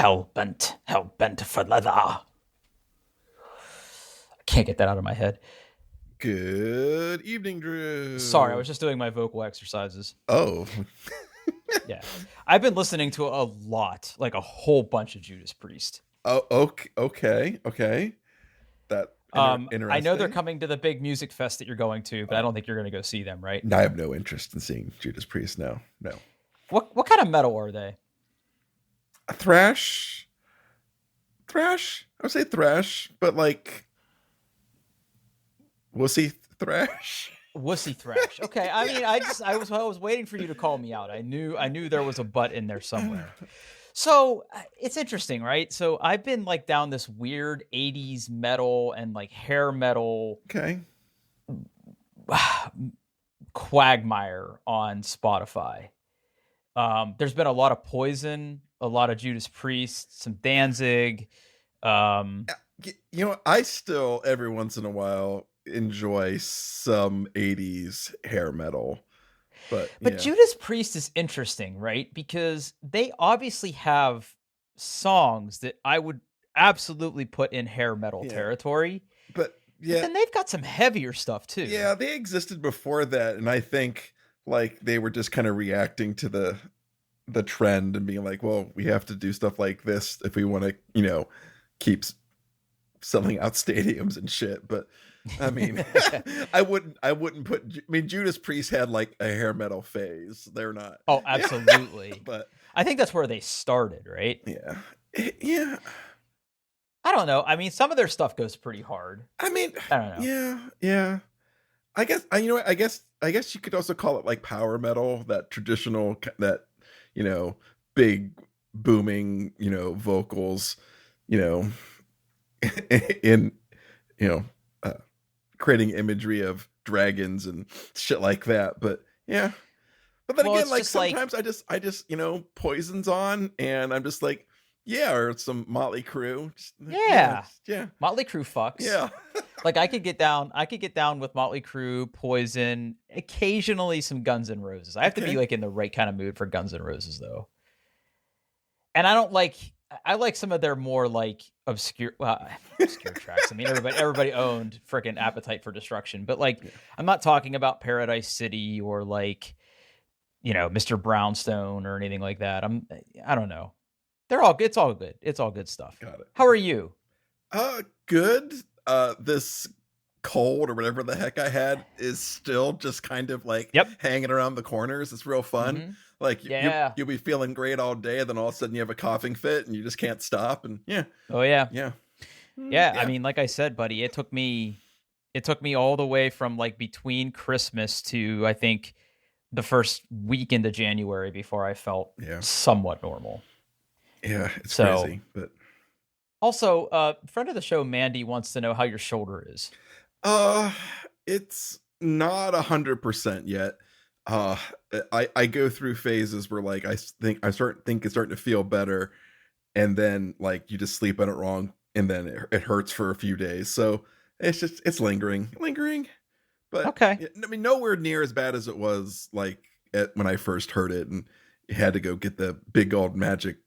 hell bent for leather. I can't get that out of my head. Good evening, Drew. Sorry, I was just doing my vocal exercises. Oh. Yeah. I've been listening to a lot, like a whole bunch of Judas Priest. Oh, okay. That interesting. I know they're coming to the big music fest that you're going to, but I don't think you're going to go see them, right? I have no interest in seeing Judas Priest. No. What kind of metal are they? Thrash. I would say thrash, but like wussy thrash. Wussy thrash. Okay. I mean, I was waiting for you to call me out. I knew there was a butt in there somewhere. So it's interesting, right? So I've been like down this weird 80s metal and like hair metal quagmire on Spotify. There's been a lot of Poison, a lot of Judas Priest, some Danzig. I still every once in a while enjoy some 80s hair metal. But Judas Priest is interesting, right? Because they obviously have songs that I would absolutely put in hair metal territory. But then they've got some heavier stuff too. Yeah, they existed before that, and I think like they were just kind of reacting to the trend and being like, well, we have to do stuff like this if we want to, keep selling out stadiums and shit. But I mean, I wouldn't put. I mean, Judas Priest had like a hair metal phase. They're not. Oh, absolutely. But I think that's where they started, right? Yeah. I don't know. I mean, some of their stuff goes pretty hard. I mean, I don't know. Yeah. I guess I guess you could also call it like power metal, that traditional, that big booming, vocals, in creating imagery of dragons and shit like that. But yeah. But then again, like sometimes I just Poison's on and I'm just like, yeah, or some Motley Crue. Yeah. Motley Crue fucks. Yeah. Like I could get down with Motley Crue, Poison, occasionally some Guns N' Roses. I have to be like in the right kind of mood for Guns N' Roses though. And I like some of their more like obscure tracks. I mean, everybody owned freaking Appetite for Destruction, but like I'm not talking about Paradise City or like, Mr. Brownstone or anything like that. I don't know. They're all good. It's all good. It's all good stuff. Got it. How are you? Good. This cold or whatever the heck I had is still just kind of like hanging around the corners. It's real fun. Mm-hmm. Like you'll be feeling great all day, then all of a sudden you have a coughing fit and you just can't stop. And yeah. I mean, like I said, buddy, it took me all the way from like between Christmas to I think the first week into January before I felt somewhat normal. Yeah, it's crazy. But also, friend of the show, Mandy, wants to know how your shoulder is. It's not 100% yet. I go through phases where like I think it's starting to feel better, and then like you just sleep on it wrong, and then it hurts for a few days. So it's lingering. But okay, I mean, nowhere near as bad as it was like when I first heard it, and you had to go get the big old magic,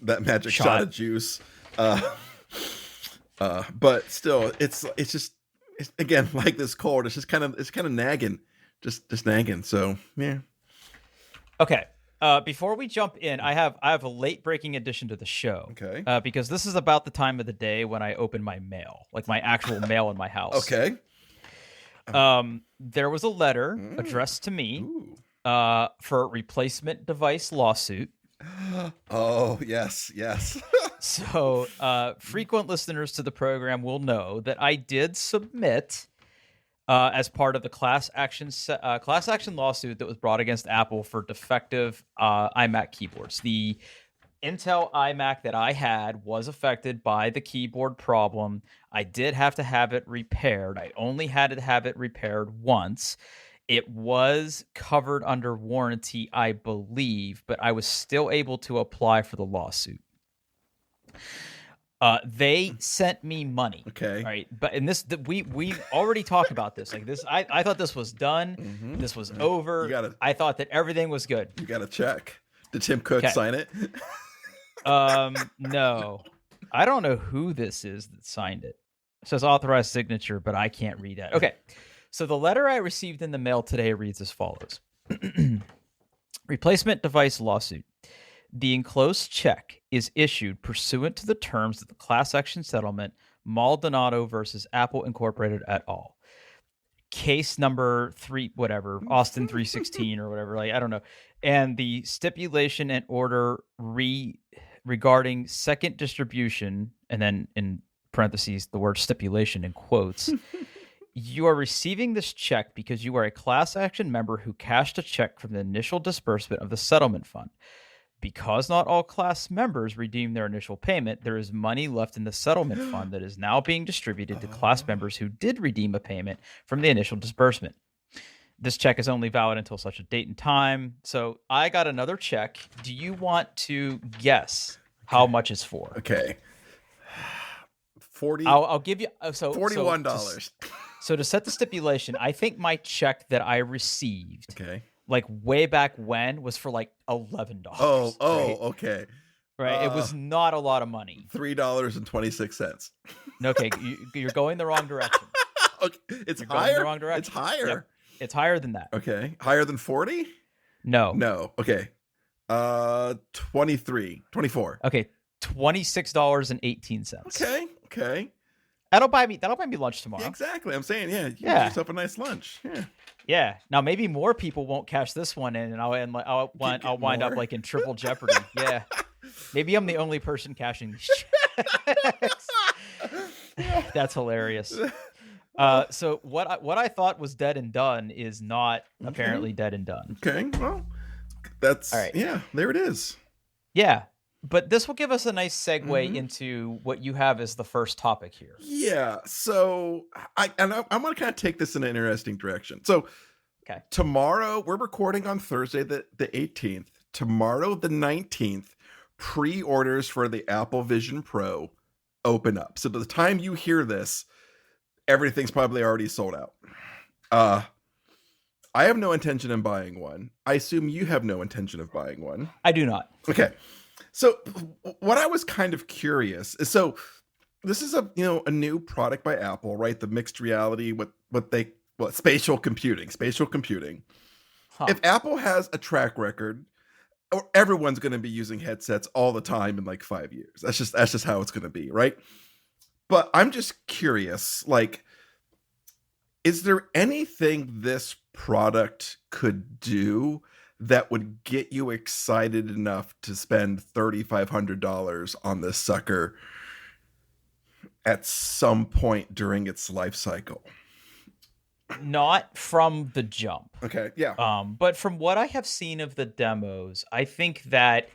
that magic shot of juice. But still, it's again like this cold. It's kind of nagging. Just nagging. So yeah. Okay. Before we jump in, I have a late breaking addition to the show. Okay. Because this is about the time of the day when I open my mail, like my actual mail in my house. Okay. There was a letter addressed to me for a replacement device lawsuit. Oh, yes. So frequent listeners to the program will know that I did submit as part of the class action lawsuit that was brought against Apple for defective iMac keyboards. The Intel iMac that I had was affected by the keyboard problem. I did have to have it repaired. I only had to have it repaired once. It was covered under warranty, I believe, but I was still able to apply for the lawsuit. They sent me money. Okay. Right. But in this, we already talked about this. Like this, I thought this was done. Mm-hmm. This was over. I thought that everything was good. You got to check. Did Tim Cook sign it? No. I don't know who this is that signed it. It says authorized signature, but I can't read that. Okay. So the letter I received in the mail today reads as follows. Replacement device lawsuit. The enclosed check is issued pursuant to the terms of the class action settlement Maldonado versus Apple Incorporated et al. Case number 3, whatever, Austin 316 or whatever, like I don't know. And the stipulation and order regarding second distribution, and then in parentheses the word stipulation in quotes. You are receiving this check because you are a class action member who cashed a check from the initial disbursement of the settlement fund. Because not all class members redeem their initial payment, there is money left in the settlement fund that is now being distributed to class members who did redeem a payment from the initial disbursement. This check is only valid until such a date and time. So I got another check. Do you want to guess how much it's for? Okay. 40. I'll give you $41. So to set the stipulation, I think my check that I received, like way back when, was for like $11. Oh, right? Okay. Right. It was not a lot of money. $3.26. Okay, you're going the wrong direction. Okay. It's you're higher. Going the wrong direction. It's higher. Yep. It's higher than that. Okay. Higher than 40? No. Okay. 24. Okay. $26.18. Okay. That'll buy me lunch tomorrow. Yeah, exactly. I'm saying, you get yourself a nice lunch. Yeah. Now maybe more people won't cash this one in, and I'll wind up like in triple jeopardy. Yeah. Maybe I'm the only person cashing these checks. That's hilarious. So what I thought was dead and done is not apparently dead and done. Okay. Well, that's all right. Yeah, there it is. Yeah. But this will give us a nice segue into what you have as the first topic here. Yeah. So I'm going to kind of take this in an interesting direction. So tomorrow, we're recording on Thursday, the 18th. Tomorrow, the 19th, pre-orders for the Apple Vision Pro open up. So by the time you hear this, everything's probably already sold out. I have no intention of buying one. I assume you have no intention of buying one. I do not. Okay. So what I was kind of curious is, so this is a new product by Apple, right? The mixed reality, spatial computing. Huh. If Apple has a track record, or everyone's going to be using headsets all the time in like 5 years. That's just how it's going to be, right? But I'm just curious, like, is there anything this product could do that would get you excited enough to spend $3,500 on this sucker at some point during its life cycle? Not from the jump. Okay, yeah. But from what I have seen of the demos, I think that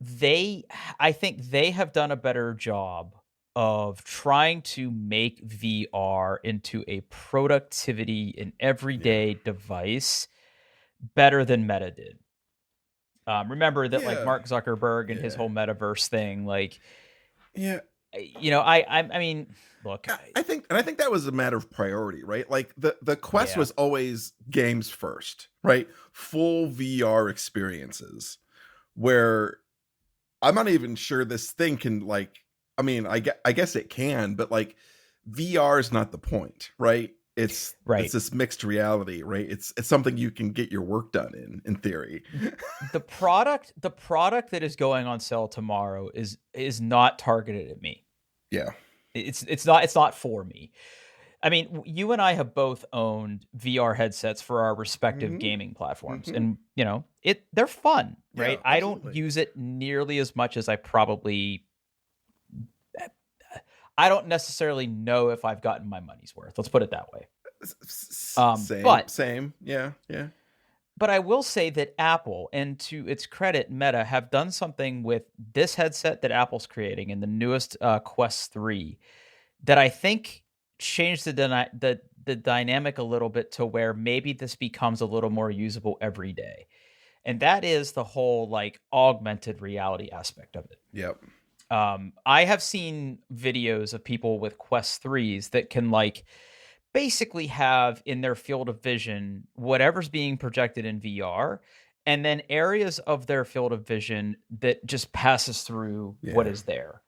they have done a better job of trying to make VR into a productivity and everyday device better than Meta did. Remember that like Mark Zuckerberg and his whole metaverse thing, like, I mean, look, I think that was a matter of priority, right? Like the Quest was always games first, right? Full VR experiences, where I'm not even sure this thing can, like, I mean, I guess it can, but like VR is not the point, right? It's this mixed reality, right? It's something you can get your work done in theory. The product that is going on sale tomorrow is not targeted at me. Yeah. It's not for me. I mean, you and I have both owned VR headsets for our respective gaming platforms, and they're fun, right? I don't use it nearly as much as I don't necessarily know if I've gotten my money's worth. Let's put it that way. Same. Yeah. But I will say that Apple, and to its credit, Meta, have done something with this headset that Apple's creating and the newest Quest 3 that I think changed the dynamic a little bit to where maybe this becomes a little more usable every day. And that is the whole like augmented reality aspect of it. Yep. I have seen videos of people with Quest 3s that can like basically have in their field of vision whatever's being projected in VR, and then areas of their field of vision that just passes through what is there.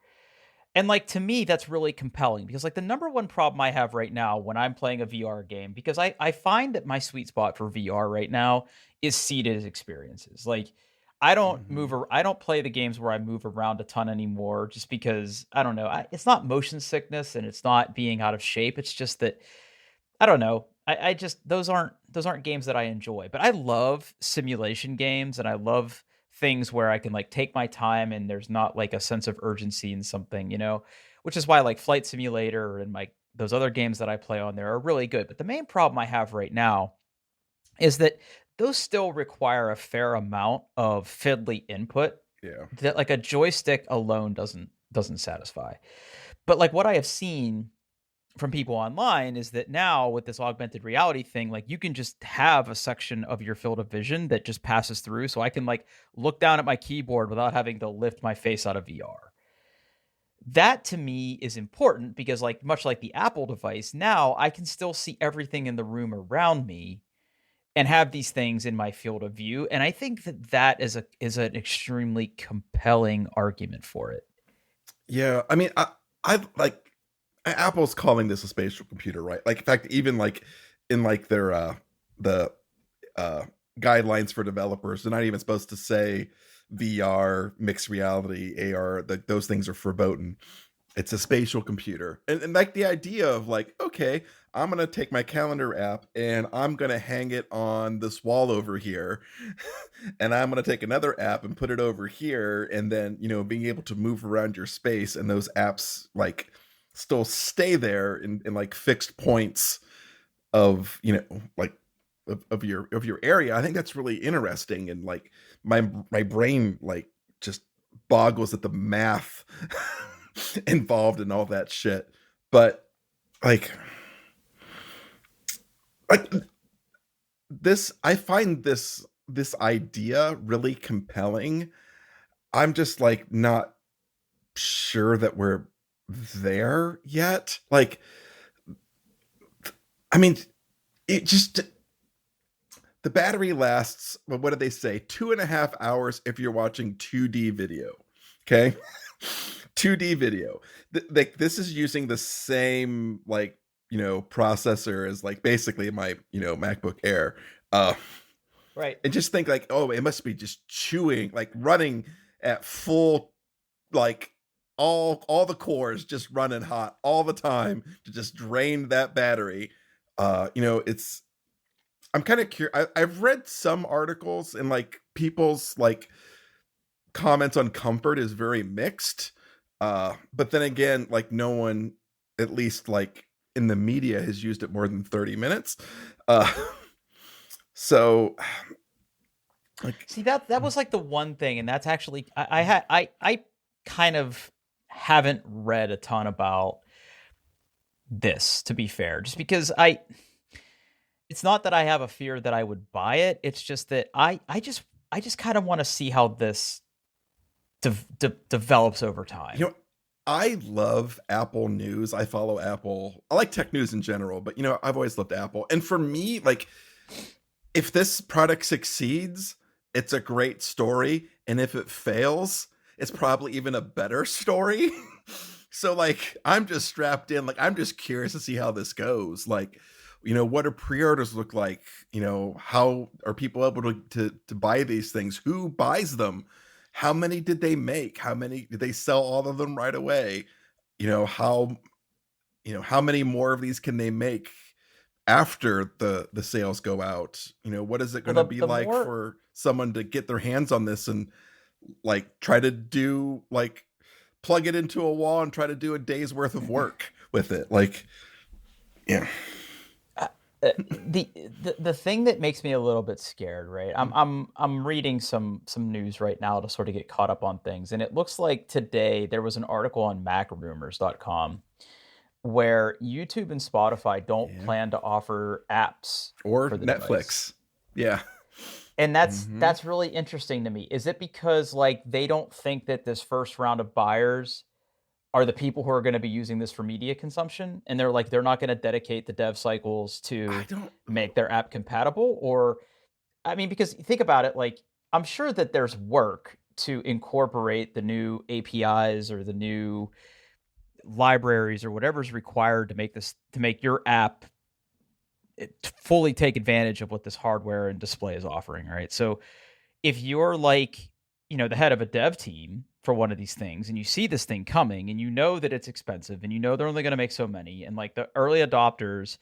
And like, to me, that's really compelling, because like the number one problem I have right now when I'm playing a VR game, because I find that my sweet spot for VR right now is seated experiences. Like, I don't I don't play the games where I move around a ton anymore, just because I don't know. It's not motion sickness and it's not being out of shape. It's just that I don't know. I just those aren't games that I enjoy. But I love simulation games, and I love things where I can like take my time and there's not like a sense of urgency in something, which is why like Flight Simulator and like those other games that I play on there are really good. But the main problem I have right now is that those still require a fair amount of fiddly input that like a joystick alone doesn't satisfy. But like what I have seen from people online is that now with this augmented reality thing, like you can just have a section of your field of vision that just passes through. So I can like look down at my keyboard without having to lift my face out of VR. That to me is important because like much like the Apple device, now I can still see everything in the room around me and have these things in my field of view. And I think that is an extremely compelling argument for it. Yeah. I mean, I like, Apple's calling this a spatial computer, right? Like, in fact, even like in like their the guidelines for developers, they're not even supposed to say VR, mixed reality, AR. Those things are verboten. It's a spatial computer, and like the idea of like, okay, I'm gonna take my calendar app and I'm gonna hang it on this wall over here, and I'm gonna take another app and put it over here, and then being able to move around your space, and those apps like still stay there in like fixed points of like of your area. I think that's really interesting, and like my brain like just boggles at the math involved in all that shit. But like this, I find this idea really compelling. I'm just like not sure that we're there yet. Like, I mean, it just, the battery lasts, well, what did they say, 2.5 hours if you're watching 2D video. Okay. 2D video. This is using the same like processor as like basically my MacBook Air. Right. And just think like, oh, it must be just chewing, like running at full, like all the cores just running hot all the time to just drain that battery. It's, I'm kind of curious. I've read some articles, and like people's like comments on comfort is very mixed. But then again, like no one, at least like in the media, has used it more than 30 minutes. So like, see, that was like the one thing, and that's actually I kind of haven't read a ton about this, to be fair, just because it's not that I have a fear that I would buy it. It's just that I just kind of want to see how this develops over time. I love Apple news. I follow Apple. I like tech news in general, but I've always loved Apple. And for me, like, if this product succeeds, it's a great story. And if it fails, it's probably even a better story. So like, I'm just strapped in. Like, I'm just curious to see how this goes. Like, what do pre-orders look like? How are people able to buy these things? Who buys them? How many did they make? How many did they sell all of them right away? How many more of these can they make after the sales go out? What is it going to be like for someone to get their hands on this and like try to do like plug it into a wall and try to do a day's worth of work with it? Like, yeah. The thing that makes me a little bit scared, right? I'm reading some news right now to sort of get caught up on things, and it looks like today there was an article on macrumors.com where YouTube and Spotify don't plan to offer apps or for the Netflix. Device. Yeah. And that's really interesting to me. Is it because like they don't think that this first round of buyers are the people who are going to be using this for media consumption, and they're not going to dedicate the dev cycles to make their app compatible? Or I mean, because think about it, like I'm sure that there's work to incorporate the new APIs or the new libraries or whatever's required to make your app fully take advantage of what this hardware and display is offering, right? So if you're like, the head of a dev team for one of these things and you see this thing coming and you know that it's expensive and you know they're only going to make so many, and like the early adopters,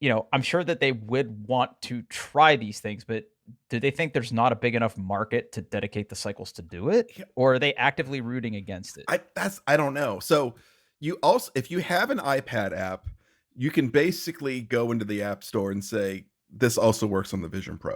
I'm sure that they would want to try these things, but do they think there's not a big enough market to dedicate the cycles to do it? Or are they actively rooting against it? I don't know. So you also, if you have an iPad app, you can basically go into the App Store and say, this also works on the Vision Pro.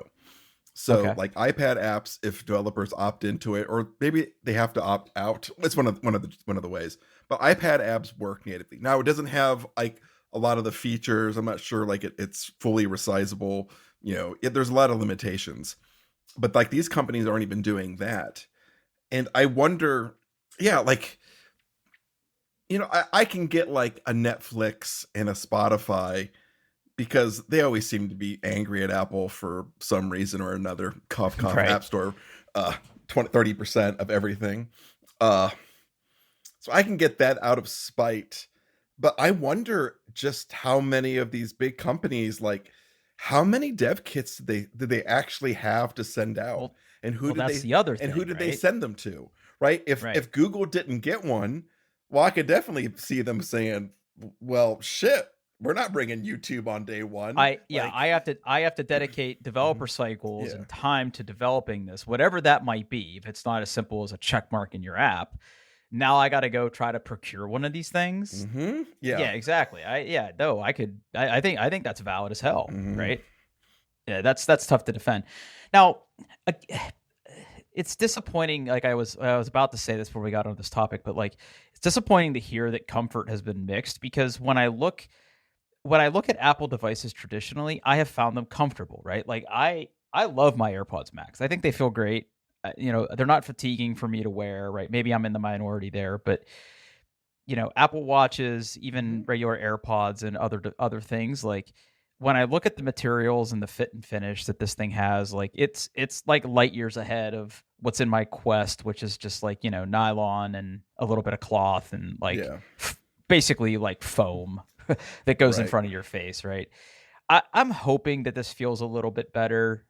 So like iPad apps, if developers opt into it, or maybe they have to opt out, it's one of the ways. But iPad apps work natively. Now it doesn't have like a lot of the features. I'm not sure like it's fully resizable. There's a lot of limitations. But like these companies aren't even doing that. And I wonder, like, I can get like a Netflix and a Spotify because they always seem to be angry at Apple for some reason or another. Cough, cough, right. App Store, 30% of everything. So I can get that out of spite. But I wonder just how many of these big companies, like how many dev kits did they actually have to send out? And who did they send them to? Right? If Google didn't get one, well, I could definitely see them saying, well, shit, we're not bringing YouTube on day one. I have to dedicate developer cycles and time to developing this, whatever that might be. If it's not as simple as a check mark in your app, now I got to go try to procure one of these things. Mm-hmm. Yeah, exactly. I think that's valid as hell, right? Yeah, that's tough to defend. Now, it's disappointing. Like I was about to say this before we got on this topic, but like it's disappointing to hear that comfort has been mixed, because when I look at Apple devices traditionally, I have found them comfortable, right? Like I love my AirPods Max. I think they feel great. They're not fatiguing for me to wear, right? Maybe I'm in the minority there, but Apple Watches, even regular AirPods and other things, like when I look at the materials and the fit and finish that this thing has, like it's like light years ahead of what's in my Quest, which is just like, nylon and a little bit of cloth and like basically like foam that goes in front of your face, right? I'm hoping that this feels a little bit better.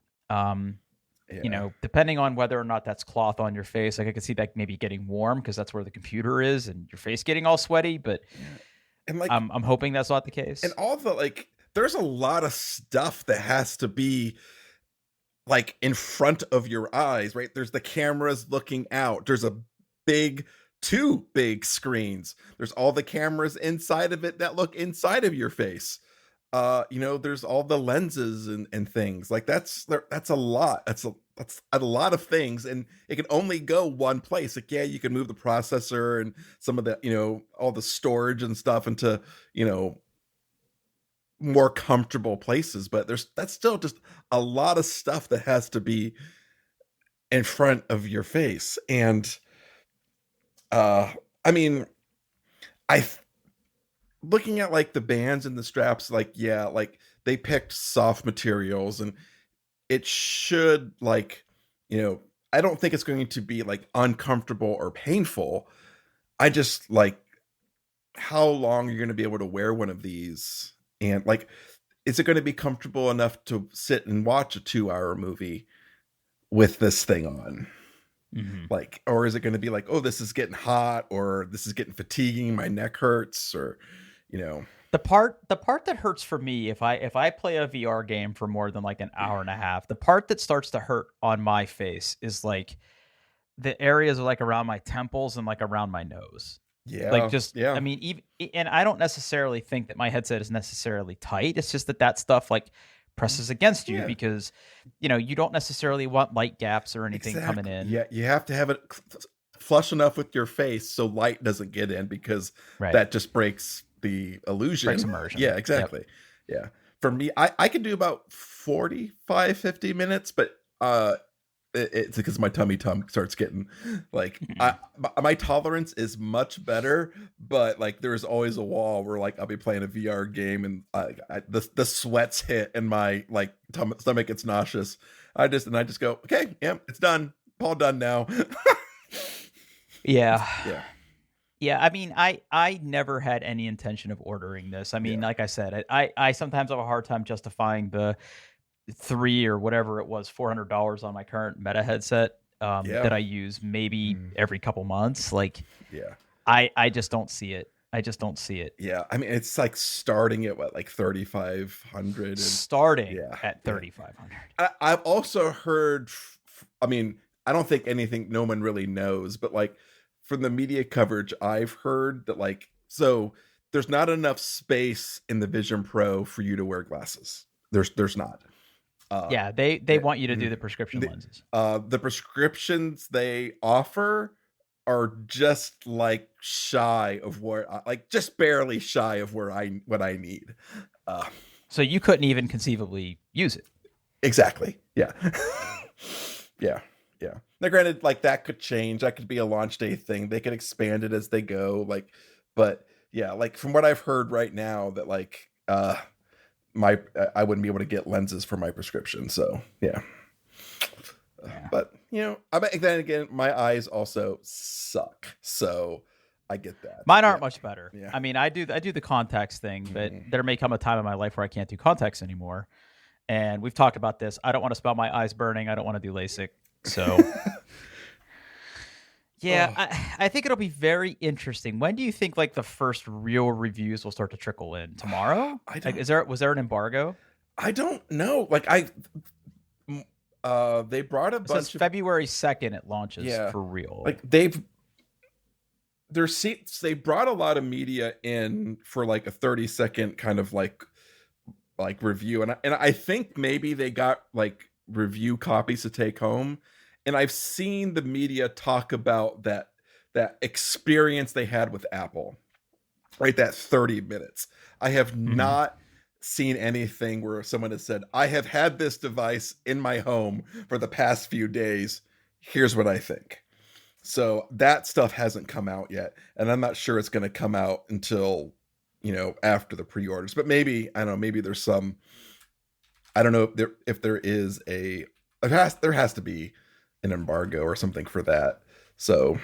Depending on whether or not that's cloth on your face, like I could see that maybe getting warm because that's where the computer is and your face getting all sweaty, but and like I'm hoping that's not the case. And all the like, there's a lot of stuff that has to be like in front of your eyes, right? There's the cameras looking out. There's two big screens. There's all the cameras inside of it that look inside of your face. There's all the lenses and things like that's a lot. That's a lot of things, and it can only go one place. Like, you can move the processor and some of the, all the storage and stuff into, more comfortable places, but that's still just a lot of stuff that has to be in front of your face. And I mean, looking at like the bands and the straps, like they picked soft materials, and it should like, I don't think it's going to be like uncomfortable or painful. I just like how long you're going to be able to wear one of these. And like, is it going to be comfortable enough to sit and watch a 2-hour movie with this thing on? Mm-hmm. Like, or is it going to be like, oh, this is getting hot, or this is getting fatiguing, my neck hurts, or, The part that hurts for me, if I play a VR game for more than like an hour and a half, the part that starts to hurt on my face is like the areas like around my temples and like around my nose. I mean, even, and I don't necessarily think that my headset is necessarily tight. It's just that stuff like presses against you because, you don't necessarily want light gaps or anything coming in. Yeah, you have to have it flush enough with your face so light doesn't get in, because that just breaks the illusion. Breaks immersion. Yeah, exactly. Yep. Yeah. For me, I can do about 45, 50 minutes, but it's because my tummy starts getting like my tolerance is much better, but like there's always a wall where like I'll be playing a VR game and the sweats hit and my like stomach gets nauseous. I just go, okay, yeah, it's done. All done now. Yeah. Yeah. Yeah, I mean, I never had any intention of ordering this. I mean, like I said, I sometimes have a hard time justifying the $300 or whatever it was, $400 on my current Meta headset that I use maybe every couple months. Like, yeah, I just don't see it. I just don't see it. Yeah, I mean, it's like starting at what, like 3,500. Starting at 3,500. I've also heard. I mean, I don't think no one really knows, but like from the media coverage, I've heard that like so there's not enough space in the Vision Pro for you to wear glasses. There's not. Yeah, they want you to do the prescription lenses. The prescriptions they offer are just like shy of where, like just barely shy of where what I need. So you couldn't even conceivably use it. Exactly. Yeah. Yeah. Now, granted, like that could change. That could be a launch day thing. They could expand it as they go. Like, but yeah, like from what I've heard right now, that like I wouldn't be able to get lenses for my prescription. So yeah. But you know, then again, my eyes also suck, so I get that. Mine aren't much better. Yeah. I mean, I do the contacts thing, but there may come a time in my life where I can't do contacts anymore. And we've talked about this. I don't want to spell my eyes burning. I don't want to do LASIK. So yeah, I think it'll be very interesting. When do you think like the first real reviews will start to trickle in? Tomorrow? Was there an embargo? I don't know. Like they brought a bunch of February 2nd it launches for real. Like they brought a lot of media in for like a 30-second kind of like review, and I think maybe they got like review copies to take home, and I've seen the media talk about that experience they had with Apple, right? That 30 minutes. I have not seen anything where someone has said, I have had this device in my home for the past few days. Here's what I think. So that stuff hasn't come out yet. And I'm not sure it's going to come out until, you know, after the pre-orders, but maybe, I don't know, maybe there's some, I don't know if there is there has to be an embargo or something for that. So,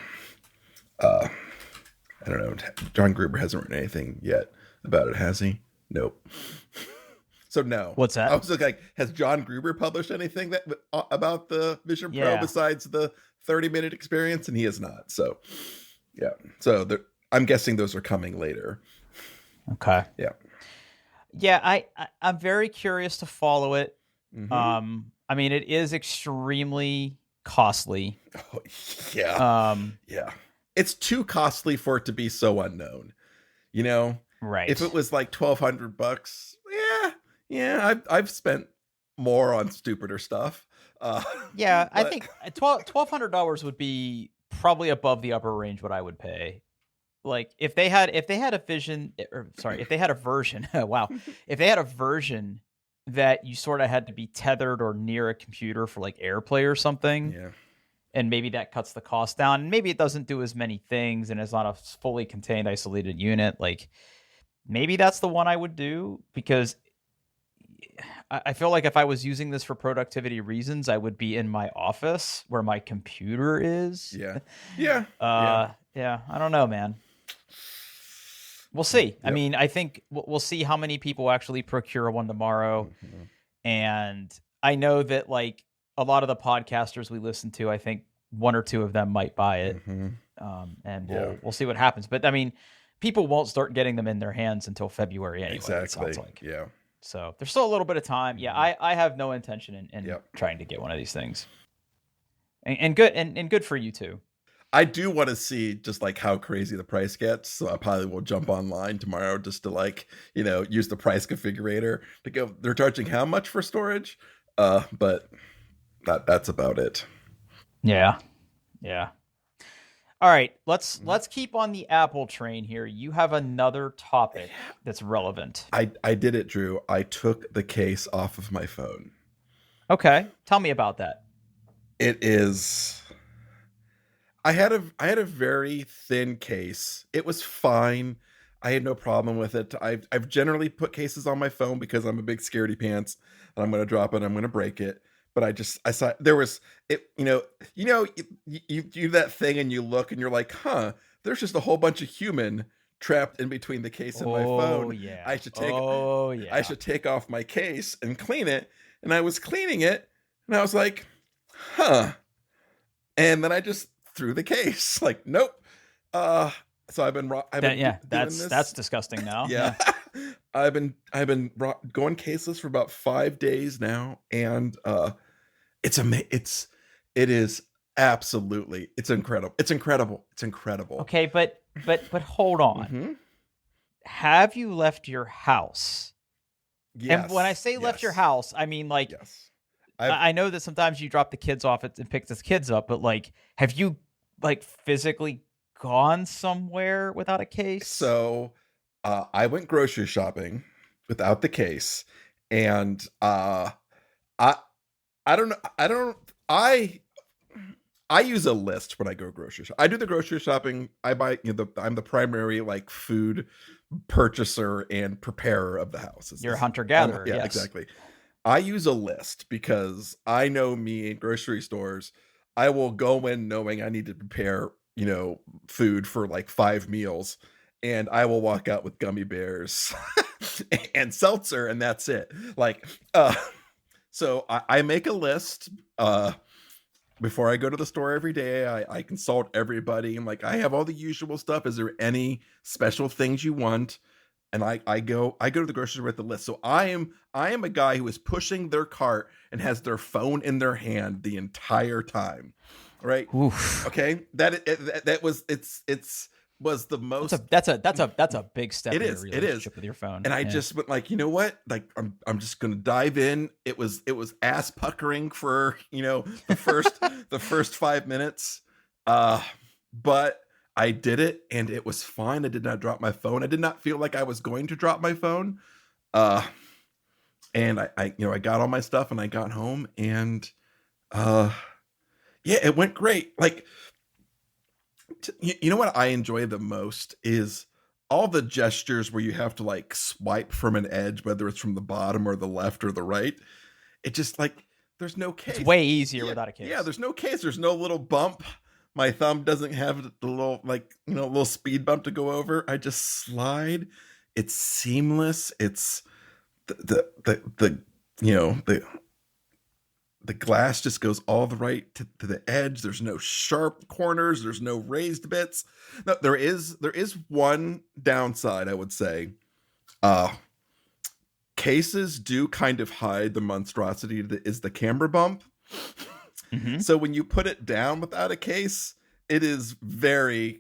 I don't know. John Gruber hasn't written anything yet about it, has he? Nope. So no. What's that? I was like, has John Gruber published anything about the Vision Pro besides the 30-minute experience? And he has not. So yeah. So I'm guessing those are coming later. Okay. Yeah. Yeah, I'm very curious to follow it. Mm-hmm. I mean, it is extremely costly. Oh, yeah. Yeah. It's too costly for it to be so unknown. You know? Right. If it was like $1,200, yeah, I've spent more on stupider stuff. Yeah, I think $1,200 would be probably above the upper range what I would pay. Like if they had a version, wow, if they had a version that you sort of had to be tethered or near a computer for like AirPlay or something. Yeah. And maybe that cuts the cost down. And maybe it doesn't do as many things and it's not a fully contained, isolated unit. Like maybe that's the one I would do, because I feel like if I was using this for productivity reasons, I would be in my office where my computer is. Yeah. Yeah. Yeah. I don't know, man. We'll see. Yep. I mean, I think we'll see how many people actually procure one tomorrow. Mm-hmm. And I know that like a lot of the podcasters we listen to, I think one or two of them might buy it. Mm-hmm. And we'll see what happens. But I mean, people won't start getting them in their hands until February anyway. Exactly. It sounds like. Yeah. So there's still a little bit of time. Yeah, I have no intention in trying to get one of these things. And good for you too. I do want to see just like how crazy the price gets. So I probably will jump online tomorrow just to like, you know, use the price configurator to go. They're charging how much for storage? But that's about it. Yeah. Yeah. All right, let's keep on the Apple train here. You have another topic that's relevant. I did it, Drew. I took the case off of my phone. Okay, tell me about that. It is. I had a very thin case. It was fine. I had no problem with it. I've generally put cases on my phone because I'm a big scaredy pants and I'm going to drop it. I'm going to break it. But I saw there was it. You do that thing and you look and you're like, huh? There's just a whole bunch of human trapped in between the case and my Oh phone. yeah. I should take Oh I yeah. should take off my case and clean it. And I was cleaning it and I was like, huh? And then I just threw the case. Like, nope. Uh, so I've been Yeah, doing that's this. disgusting now. Yeah, going caseless for about 5 days now, and it is absolutely it's incredible. It's incredible. It's incredible. Okay, but hold on. Mm-hmm. Have you left your house? And when I Yes. say left your Yes. house, I mean like Yes. I've I know that sometimes you drop the kids off and pick the kids up, but like, have you like physically gone somewhere without a case? so I went grocery shopping without the case, and I I don't know. I use a list when I go grocery shop. I do the grocery shopping. I buy, I'm the primary like food purchaser and preparer of the house. You're a hunter gatherer. Yeah, Yes. exactly. I use a list because I know me in grocery stores. I will go in knowing I need to prepare, food for like 5 meals, and I will walk out with gummy bears and seltzer, and that's it. Like, so I make a list. Before I go to the store every day, I consult everybody and like I have all the usual stuff. Is there any special things you want? And I go to the grocery store with the list. So I am a guy who is pushing their cart and has their phone in their hand the entire time. Right? Oof. Okay. That was was the most. That's a big step It in is. your It is. relationship with your phone. And I Yeah. just went like, you know what? Like I'm just gonna dive in. It was ass puckering for the first 5 minutes. But I did it and it was fine. I did not drop my phone. I did not feel like I was going to drop my phone. And I got all my stuff and I got home and yeah, it went great. Like you know what I enjoy the most is all the gestures where you have to like swipe from an edge, whether it's from the bottom or the left or the right. It just like there's no case. It's way easier without a case. Yeah, there's no case. There's no little bump. My thumb doesn't have the little little speed bump to go over. I just slide. It's seamless. It's the the glass just goes all the right to the edge. There's no sharp corners. There's no raised bits. No, there is one downside, I would say. Cases do kind of hide the monstrosity that is the camera bump. Mm-hmm. So when you put it down without a case, it is very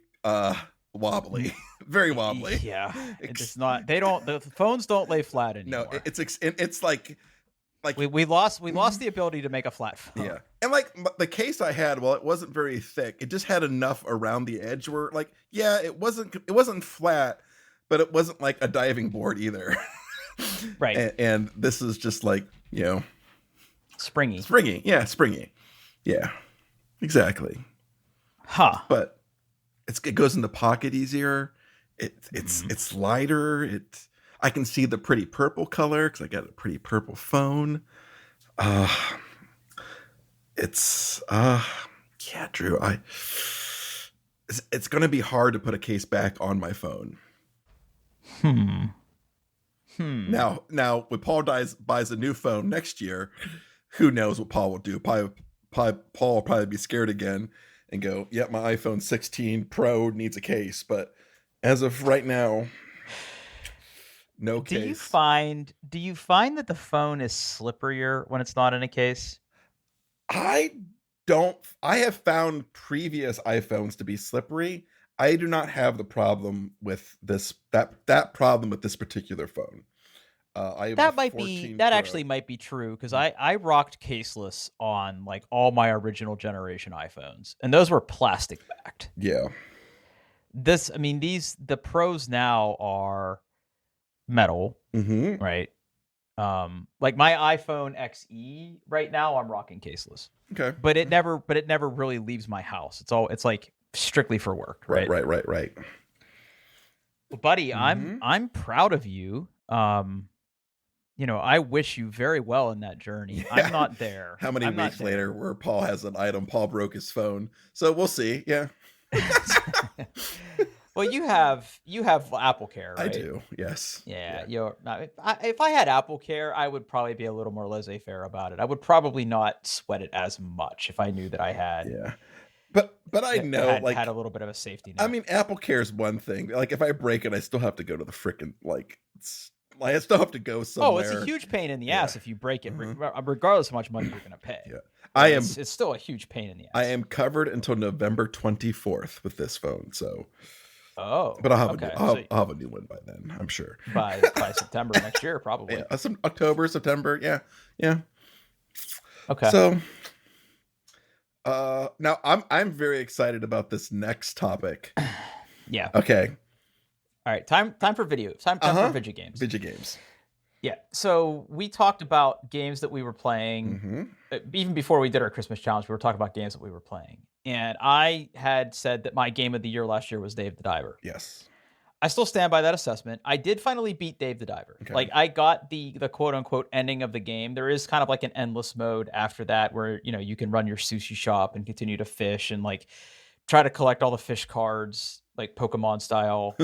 wobbly. Very wobbly. Yeah. It's not. The phones don't lay flat anymore. No, it's like we lost the ability to make a flat phone. Yeah. And like the case I had, well, it wasn't very thick. It just had enough around the edge where like, yeah, it wasn't flat, but it wasn't like a diving board either. Right. And this is just like, springy. Yeah, springy. Yeah. Exactly. Huh. But it goes in the pocket easier. It's lighter. I can see the pretty purple color because I got a pretty purple phone. Yeah, Drew. It's going to be hard to put a case back on my phone. Now, when Paul buys a new phone next year, who knows what Paul will do? Paul will probably be scared again and go, "Yep, my iPhone 16 Pro needs a case." But as of right now, no case. Do you find that the phone is slipperier when it's not in a case? I have found previous iPhones to be slippery. I do not have the problem with that problem with this particular phone. That actually might be true because I rocked caseless on like all my original generation iPhones, and those were plastic backed. Yeah. The pros now are metal, Mm-hmm. right? Like my iPhone XE right now, I'm rocking caseless, Okay. but it never really leaves my house. It's like strictly for work, right? Right. Well, buddy, Mhm. I'm proud of you. I wish you very well in that journey. Yeah. I'm not there. How many I'm not weeks there. later where Paul has an item, Paul broke his phone. So we'll see. Yeah. Well, you have Apple Care, right? I do. Yes. Yeah. If I had Apple Care, I would probably be a little more laissez-faire about it. I would probably not sweat it as much if I knew that I had Yeah. But I know had a little bit of a safety net. I mean, Apple Care is one thing. Like if I break it, I still have to go to the frickin' I still have to go somewhere. Oh, it's a huge pain in the ass if you break it, regardless of how much money you're going to pay. Yeah. It's still a huge pain in the ass. I am covered until November 24th with this phone. So. Oh. But I'll have a new one by then, I'm sure. By September next year, probably. Yeah, some October, September. Yeah. Okay. So. Now I'm very excited about this next topic. Yeah. Okay. All right. Time for videos. Time for video games. Video games. Yeah. So we talked about games that we were playing. Even before we did our Christmas challenge, we were talking about games that we were playing. And I had said that my game of the year last year was Dave the Diver. Yes. I still stand by that assessment. I did finally beat Dave the Diver. Okay. Like I got the quote unquote ending of the game. There is kind of like an endless mode after that where, you can run your sushi shop and continue to fish and like try to collect all the fish cards, like Pokemon style.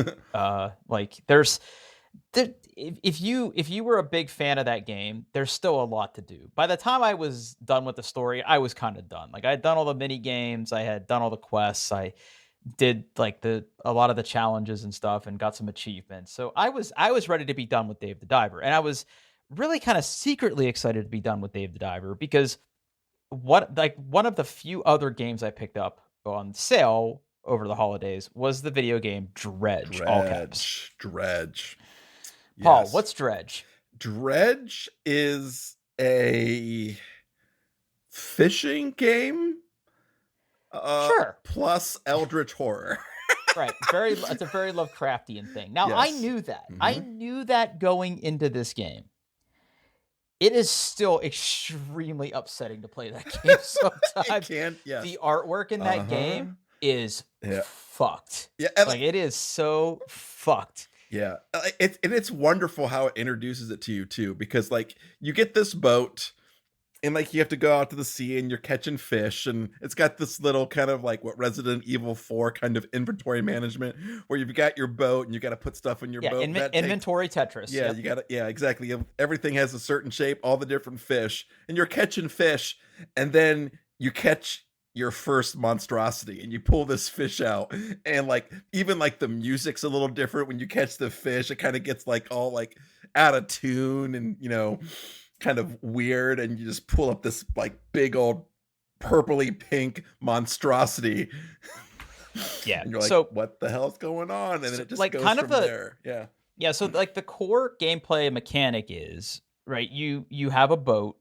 If you were a big fan of that game, there's still a lot to do. By the time I was done with the story, I was kind of done. Like I had done all the mini games, I had done all the quests, I did like a lot of the challenges and stuff and got some achievements. So I was ready to be done with Dave the Diver. And I was really kind of secretly excited to be done with Dave the Diver because one of the few other games I picked up on sale over the holidays was the video game Dredge. All caps. Dredge. Paul, what's Dredge? Dredge is a fishing game. Sure. Plus Eldritch horror. Right. It's a very Lovecraftian thing. Now, yes. I knew that. I knew that going into this game. It is still extremely upsetting to play that game sometimes. The artwork in that game is fucked. Yeah. Like it is so fucked. Yeah. It's wonderful how it introduces it to you too, because like you get this boat and like you have to go out to the sea and you're catching fish, and it's got this little kind of like what Resident Evil 4 kind of inventory management where you've got your boat and you got to put stuff in your boat. Inventory Tetris. Yeah, you got to. Yeah, exactly. Everything has a certain shape, all the different fish, and you're catching fish, and then you catch your first monstrosity and you pull this fish out, and like even like the music's a little different when you catch the fish. It kind of gets like all like out of tune and kind of weird, and you just pull up this like big old purpley pink monstrosity. Yeah. And you're like, so what the hell's going on? And then it just like goes kind from of there. Yeah. Yeah. So like the core gameplay mechanic is right. You have a boat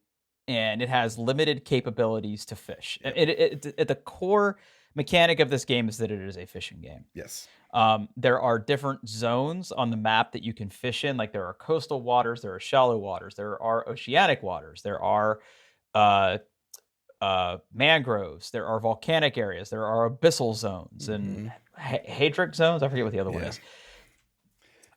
and it has limited capabilities to fish. Yeah. The core mechanic of this game is that it is a fishing game. Yes. There are different zones on the map that you can fish in. Like there are coastal waters, there are shallow waters, there are oceanic waters, there are mangroves, there are volcanic areas, there are abyssal zones and hadric zones. I forget what the other one is.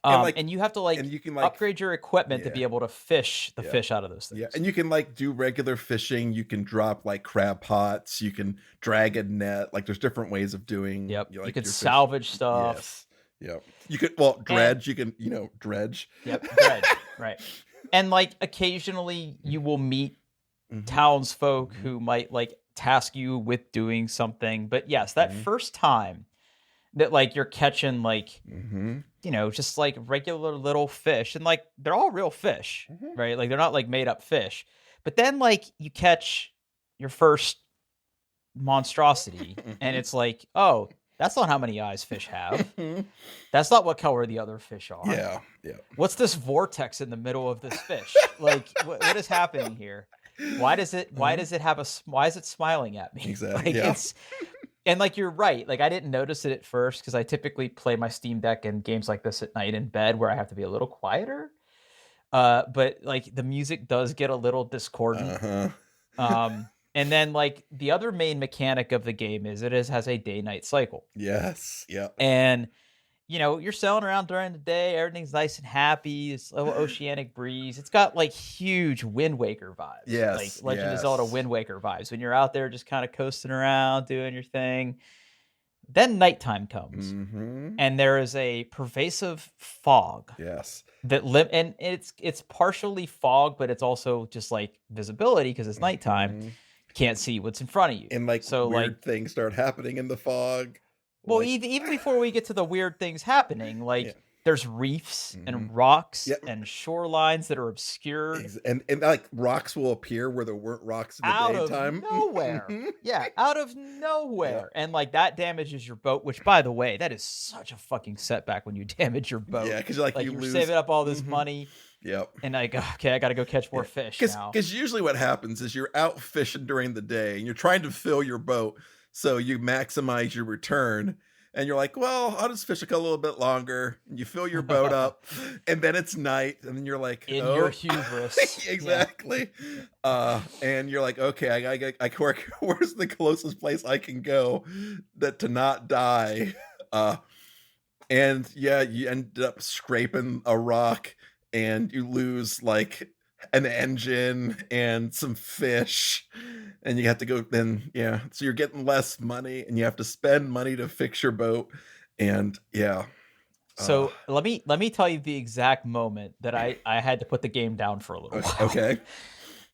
And you have to and you can upgrade your equipment to be able to fish the fish out of those things. Yeah, and you can like do regular fishing. You can drop like crab pots. You can drag a net. Like there's different ways of doing. Yep. You can salvage stuff. Yes. Yep. You could dredge. You can dredge. Yep. Dredge. Right. And like occasionally you will meet townsfolk who might like task you with doing something. But yes, that first time that like you're catching like just like regular little fish, and like they're all real fish, right? Like they're not like made up fish. But then like you catch your first monstrosity and it's like, oh, that's not how many eyes fish have. That's not what color the other fish are. Yeah. What's this vortex in the middle of this fish? Like what is happening here? Why is it smiling at me? Exactly. Like and like you're right, like I didn't notice it at first because I typically play my Steam Deck and games like this at night in bed where I have to be a little quieter. But like the music does get a little discordant. And then like the other main mechanic of the game is has a day-night cycle. Yes. Yeah. And you're sailing around during the day, everything's nice and happy, it's a little oceanic breeze. It's got like huge Wind Waker vibes. Yes. Like Legend of Zelda Wind Waker vibes. When you're out there just kind of coasting around, doing your thing. Then nighttime comes, and there is a pervasive fog. Yes. And it's partially fog, but it's also just like visibility because it's nighttime. You can't see what's in front of you. And weird things start happening in the fog. Well, even before we get to the weird things happening, there's reefs and rocks and shorelines that are obscured. And like rocks will appear where there weren't rocks in the daytime. Out of nowhere. Yeah, out of nowhere. Yeah. And like that damages your boat, which by the way, that is such a fucking setback when you damage your boat. Yeah, because you're saving up all this money. Yep. And like, okay, I got to go catch more fish now. Because usually what happens is you're out fishing during the day and you're trying to fill your boat so you maximize your return. And you're like, well, I'll just fish a little bit longer. And you fill your boat up, and then it's night, and then you're like, your hubris, exactly. Yeah. And you're like, okay, where's the closest place I can go to not die? And yeah, you end up scraping a rock, and you lose like an engine and some fish, and you have to go then. Yeah. So you're getting less money and you have to spend money to fix your boat. And yeah. So let me tell you the exact moment that I had to put the game down for a little while. Okay.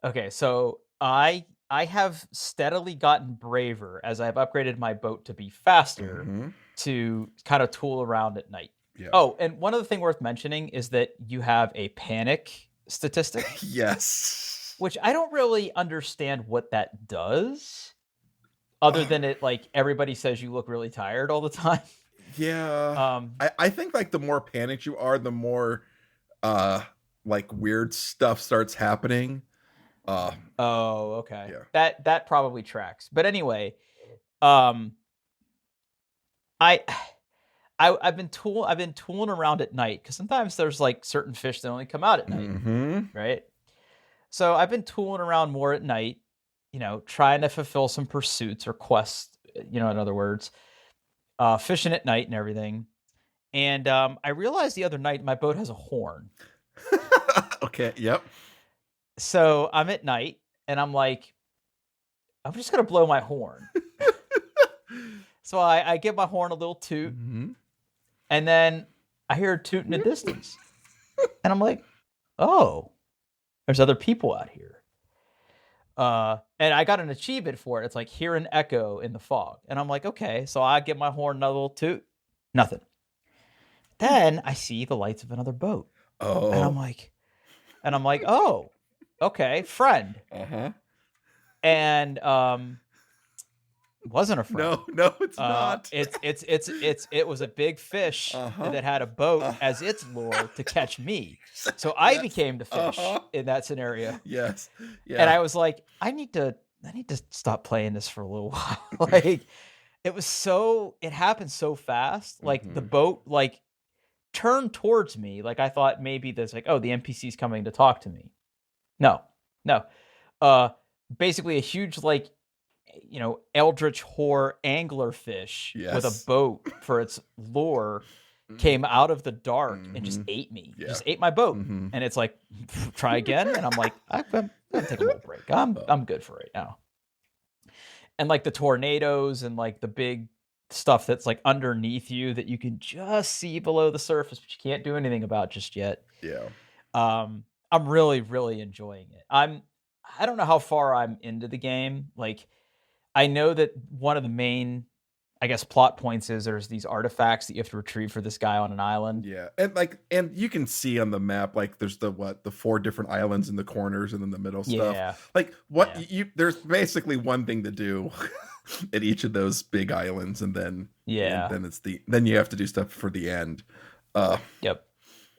Okay. So I have steadily gotten braver as I've upgraded my boat to be faster to kind of tool around at night. Yeah. Oh, and one other thing worth mentioning is that you have a panic statistic. Yes. Which I don't really understand what that does, other than it like everybody says you look really tired all the time. Yeah. I think like the more panicked you are, the more like weird stuff starts happening. Oh, okay. Yeah. That probably tracks. But anyway, I've been tooling around at night because sometimes there's like certain fish that only come out at night, right? So I've been tooling around more at night, trying to fulfill some pursuits or quests, in other words, fishing at night and everything. And I realized the other night my boat has a horn. Okay. Yep. So I'm at night and I'm like, I'm just gonna blow my horn. So I give my horn a little toot. And then I hear a toot in the distance. And I'm like, oh, there's other people out here. And I got an achievement for it. It's like, hear an echo in the fog. And I'm like, okay. So I give my horn another little toot. Nothing. Then I see the lights of another boat. Oh. And I'm like, oh, okay, friend. And wasn't a friend. No, it's not. It was a big fish that had a boat as its lure to catch me. So I became the fish in that scenario. Yes. Yeah. And I was like, I need to stop playing this for a little while. Like it happened so fast. Like the boat like turned towards me. Like I thought maybe there's like, oh, the NPC's coming to talk to me. No. Basically a huge like eldritch whore anglerfish with a boat for its lure came out of the dark and just ate me. Just ate my boat. And it's like, try again. And I'm like, I'm gonna take a little break. I'm good for right now. And like the tornadoes and like the big stuff that's like underneath you that you can just see below the surface, but you can't do anything about just yet. Yeah. I'm really, really enjoying it. I don't know how far I'm into the game. Like, I know that one of the main, I guess, plot points is there's these artifacts that you have to retrieve for this guy on an island. Yeah. And you can see on the map, like there's the 4 different islands in the corners and then the middle stuff. Yeah. Like there's basically one thing to do at each of those big islands. And then, then you have to do stuff for the end. Yep.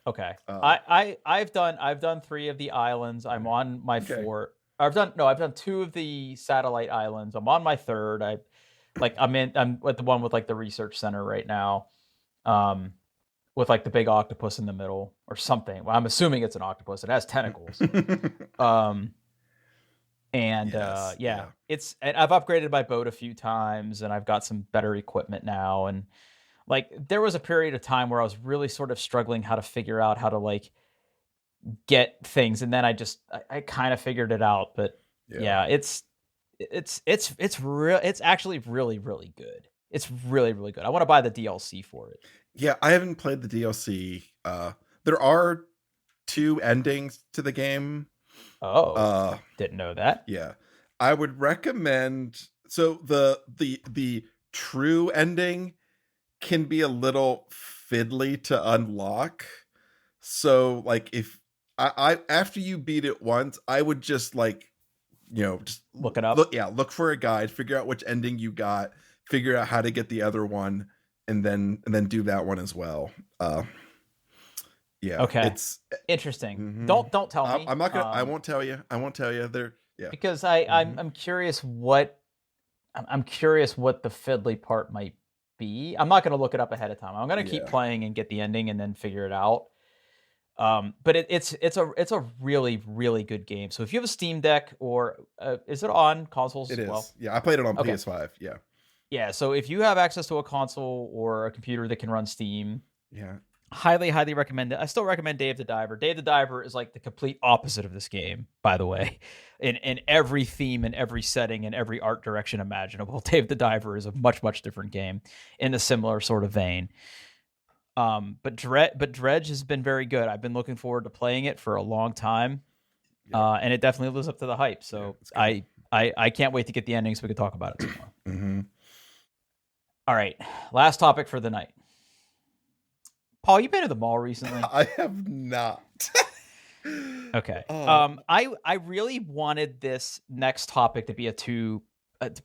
Okay. I've done 3 of the islands. I'm on my 4. I've done 2 of the satellite islands. I'm on my 3rd. I'm at the one with like the research center right now. with like the big octopus in the middle or something. Well, I'm assuming it's an octopus. It has tentacles. Um, and Yes, yeah, yeah. and I've upgraded my boat a few times, and I've got some better equipment now. And like there was a period of time where I was really sort of struggling how to figure out how to like get things, and then I kind of figured it out. But Yeah. yeah, it's actually really really good. It's really really good. I want to buy the DLC for it. Yeah, I haven't played the DLC. There are two endings to the game. Oh, Uh didn't know that. yeah. I would recommend, so the true ending can be a little fiddly to unlock. So like if I after you beat it once, I would just like, just Look it up. look for a guide, figure out which ending you got, figure out how to get the other one, and then do that one as well. Yeah, Okay, it's interesting. mhm. Don't tell me. I'm not gonna. I won't tell you. I won't tell you. There. Yeah. Because Hmm. I'm curious what I'm curious what the fiddly part might be. I'm not going to look it up ahead of time. I'm going to keep Yeah. playing and get the ending and then figure it out. But it's a really really good game. So if you have a Steam Deck or is it on consoles It as well? is. Yeah, I played it on Okay, PS5. Yeah. yeah. So if you have access to a console or a computer that can run Steam, Yeah. highly highly recommend it. I still recommend Dave the Diver. Dave the Diver is like the complete opposite of this game, by the way, in every theme and every setting and every art direction imaginable. Dave the Diver is a much different game in a similar sort of vein. But Dredge has been very good. I've been looking forward to playing it for a long time, Yeah. and it definitely lives up to the hype. Yeah. So It's good. I can't wait to get the ending so we can talk about it some more. Hmm. All right, last topic for the night. Paul, you been to the mall recently? I have not. Okay. Oh, I really wanted this next topic to be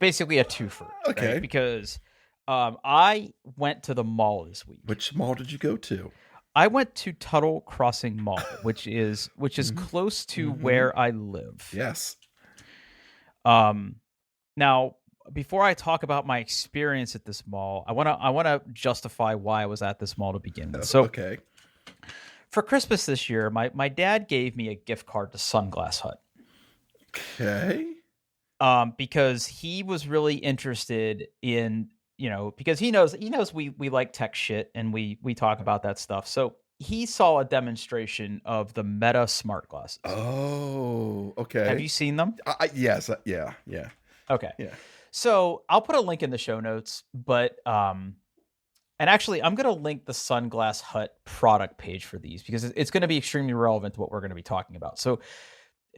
basically a twofer, okay. right? Because I went to the mall this week. Which mall did you go to? I went to Tuttle Crossing Mall, which is Mhm. close to Mhm. where I live. Yes. Now before I talk about my experience at this mall, I wanna justify why I was at this mall to begin with. So Okay. for Christmas this year, my dad gave me a gift card to Sunglass Hut. Okay. Because he was really interested in, because he knows we like tech shit and we talk about that stuff. So he saw a demonstration of the Meta smart glasses. Oh, Have okay. you seen them? Yes. Yeah. Yeah. Okay. Yeah. So I'll put a link in the show notes, but and actually I'm going to link the Sunglass Hut product page for these because it's going to be extremely relevant to what we're going to be talking about. So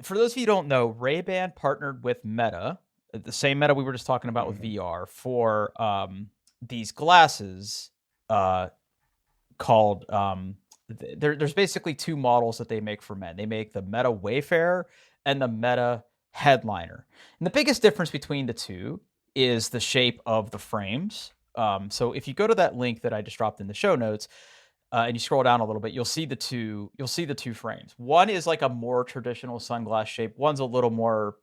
for those of you who don't know, Ray-Ban partnered with Meta, the same Meta we were just talking about with Mhm. VR, for these glasses called. There's basically two models that they make for men. They make the Meta Wayfarer and the Meta Headliner. And the biggest difference between the two is the shape of the frames. So if you go to that link that I just dropped in the show notes, and you scroll down a little bit, you'll see the two frames. One is like a more traditional sunglass shape. One's a little more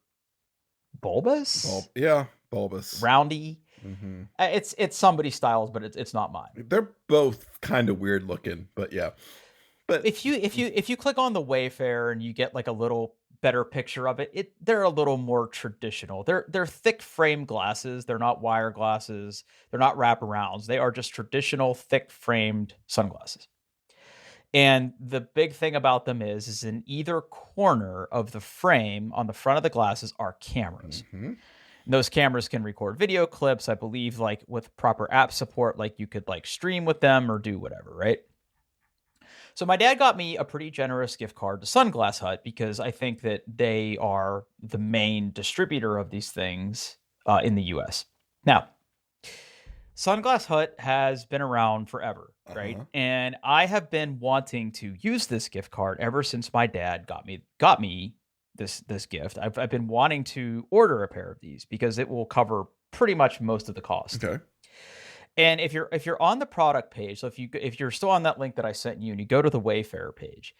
bulbous, Yeah. Bulbous. roundy. Hmm. It's somebody's styles, but it's not mine. They're both kind of weird looking, but yeah. But If you click on the Wayfarer and you get like a little better picture of it, they're a little more traditional. They're thick frame glasses. They're not wire glasses. They're not wraparounds. They are just traditional thick framed sunglasses. And the big thing about them is in either corner of the frame on the front of the glasses are cameras. mhm. And those cameras can record video clips, I believe, like with proper app support, like you could like stream with them or do whatever, right? So my dad got me a pretty generous gift card to Sunglass Hut because I think that they are the main distributor of these things in the US. Now, Sunglass Hut has been around forever, right? Uh-huh. And I have been wanting to use this gift card ever since my dad got me this gift. I've been wanting to order a pair of these because it will cover pretty much most of the cost. Okay. And if you're on the product page, so if you're still on that link that I sent you and you go to the Wayfarer page,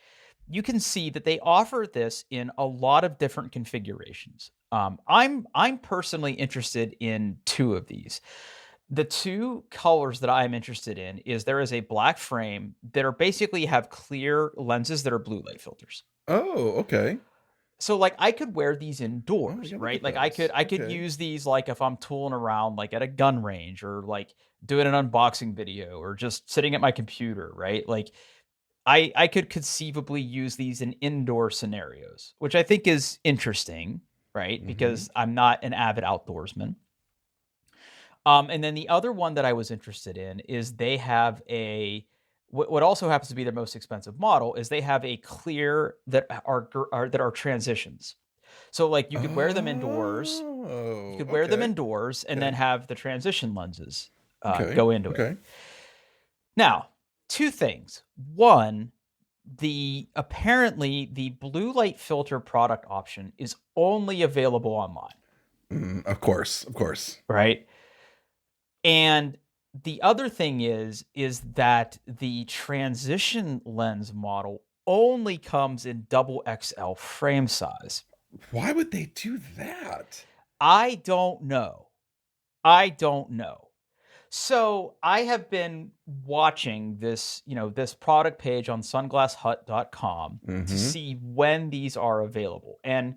you can see that they offer this in a lot of different configurations. I'm personally interested in two of these. The two colors that I'm interested in is there is a black frame that are basically have clear lenses that are blue light filters. Oh, okay. So like I could wear these Oh, indoors, yeah, look right? at Like those. I could Okay. use these like if I'm tooling around like at a gun range or like doing an unboxing video or just sitting at my computer, right? Like I could conceivably use these in indoor scenarios, which I think is interesting, right? Mm-hmm. Because I'm not an avid outdoorsman. And then the other one that I was interested in is they have what also happens to be their most expensive model is they have a clear that are transitions. So like you could wear them indoors, you Oh, could wear them okay. indoors, and then Okay. have the transition lenses Okay. go into it. Okay. Now, two things. One, the apparently the blue light filter product option is only available online, Of course. Of course. right? And the other thing is that the transition lens model only comes in double XL frame size. Why would they do that? I don't know. I don't know. So I have been watching this, this product page on sunglasshut.com to Mm-hmm. see when these are available. And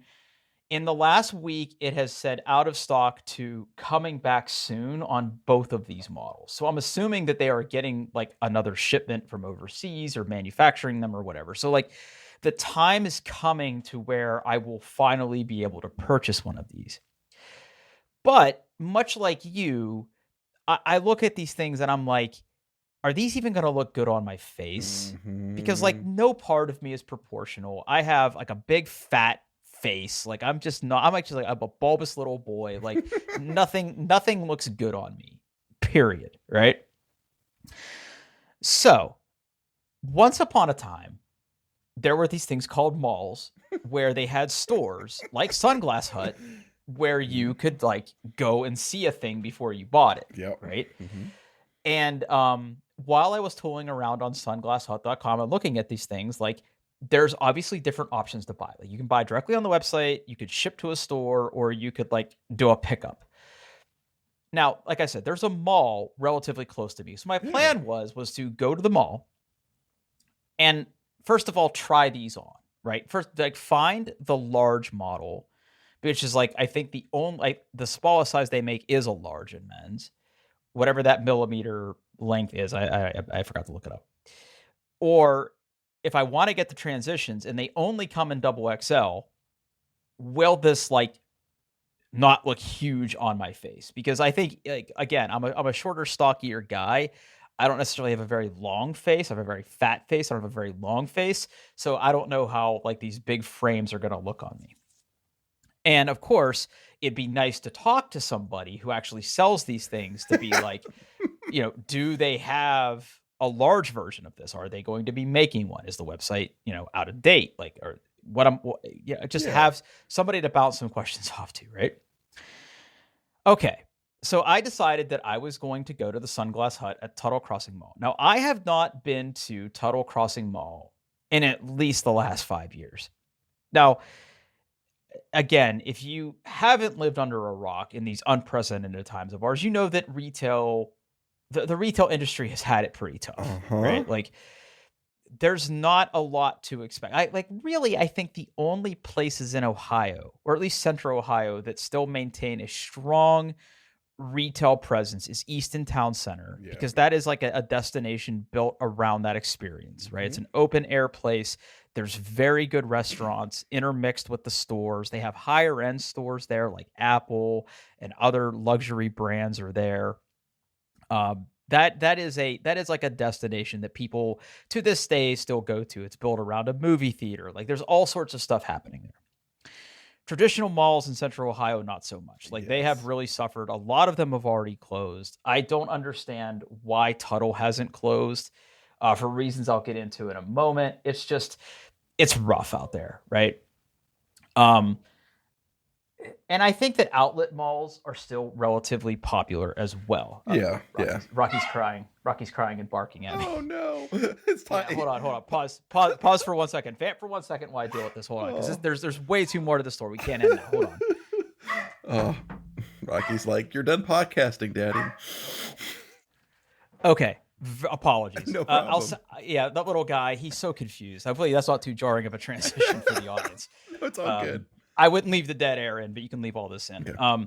in the last week, it has said out of stock to coming back soon on both of these models. So I'm assuming that they are getting like another shipment from overseas or manufacturing them or whatever. So like the time is coming to where I will finally be able to purchase one of these. But much like you, I look at these things and I'm like, are these even going to look good on my face? Because like Mm-hmm. no part of me is proportional. I have like a big fat face. Like I'm just not. I'm actually like I'm a bulbous little boy. Like nothing looks good on me. Period. Right. So once upon a time, there were these things called malls where they had stores like Sunglass Hut where you could like go and see a thing before you bought it. Yep. Right. Mm-hmm. And while I was tooling around on sunglasshut.com and looking at these things, like there's obviously different options to buy. Like you can buy directly on the website, you could ship to a store, or you could like do a pickup. Now, like I said, there's a mall relatively close to me. So my Yeah. plan was to go to the mall and first of all try these on, right? First, like find the large model, which is like I think the only like the smallest size they make is a large in men's, whatever that millimeter length is. I forgot to look it up. Or if I want to get the transitions and they only come in double XL, will this like not look huge on my face? Because I think like again, I'm a shorter, stockier guy. I don't necessarily have a very long face. I have a very fat face. I don't have a very long face. So I don't know how like these big frames are going to look on me. And of course, it'd be nice to talk to somebody who actually sells these things to be like, do they have a large version of this? Are they going to be making one? Is the website, out of date? Like, or just Yeah. have somebody to bounce some questions off to, right? Okay. So I decided that I was going to go to the Sunglass Hut at Tuttle Crossing Mall. Now, I have not been to Tuttle Crossing Mall in at least the last 5 years. Now, again, if you haven't lived under a rock in these unprecedented times of ours, you know that the retail industry has had it pretty tough, Uh-huh. right? Like there's not a lot to expect. I think the only places in Ohio, or at least central Ohio, that still maintain a strong retail presence is Easton Town Center, Yeah. because that is like a destination built around that experience, right? It's an open air place. There's very good restaurants intermixed with the stores. They have higher end stores there, like Apple and other luxury brands are there. That is like a destination that people to this day still go to. It's built around a movie theater. Like there's all sorts of stuff happening there. Traditional malls in Central Ohio, not so much. Like they have Yes. really suffered. A lot of them have already closed. I don't understand why Tuttle hasn't closed, for reasons I'll get into in a moment. It's rough out there, right? Um, and I think that outlet malls are still relatively popular as well. Yeah. Yeah. Rocky's crying and barking at me. Oh no. It's Yeah, time. hold on. Pause for 1 second. Vamp for 1 second while I deal with this. Hold on, because Oh. there's way too more to the story. We can't end that. Hold on. Oh. Rocky's like, "You're done podcasting, Daddy." Okay. Apologies. No problem. That little guy, he's so confused. Hopefully that's not too jarring of a transition for the audience. No, it's all good. I wouldn't leave the dead air in, but you can leave all this in. Yeah.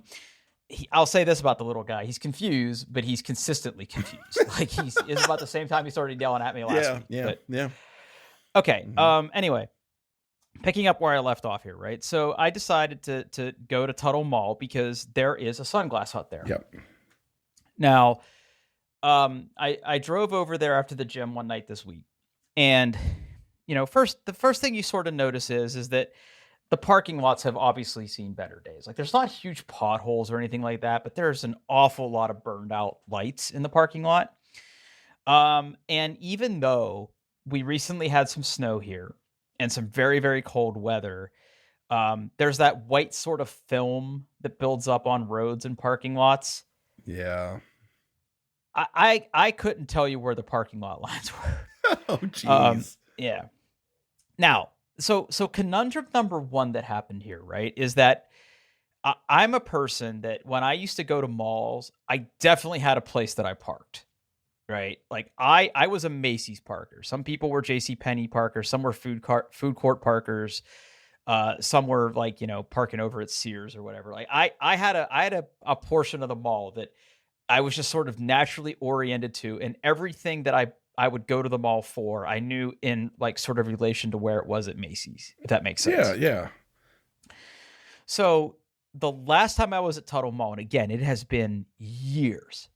I'll say this about the little guy. He's confused, but he's consistently confused. Like it's about the same time he started yelling at me last week. Yeah. Okay. Mm-hmm. Anyway, picking up where I left off here, right? So I decided to go to Tuttle Mall because there is a Sunglass Hut there. Yep. Now, I drove over there after the gym one night this week, and the first thing you sort of notice is that the parking lots have obviously seen better days. Like there's not huge potholes or anything like that, but there's an awful lot of burned out lights in the parking lot. And even though we recently had some snow here and some very, very cold weather, there's that white sort of film that builds up on roads and parking lots. Yeah. I couldn't tell you where the parking lot lines were. Oh, jeez. Yeah. Now, so conundrum number one that happened here, right, is that I'm a person that when I used to go to malls, I definitely had a place that I parked, right? Like I was a Macy's parker. Some people were JCPenney parkers. Some were food court parkers. Some were like, parking over at Sears or whatever. Like I had a portion of the mall that I was just sort of naturally oriented to, and everything that I would go to the mall for, I knew in like sort of relation to where it was at Macy's, if that makes sense. Yeah. So the last time I was at Tuttle Mall, and again, it has been years,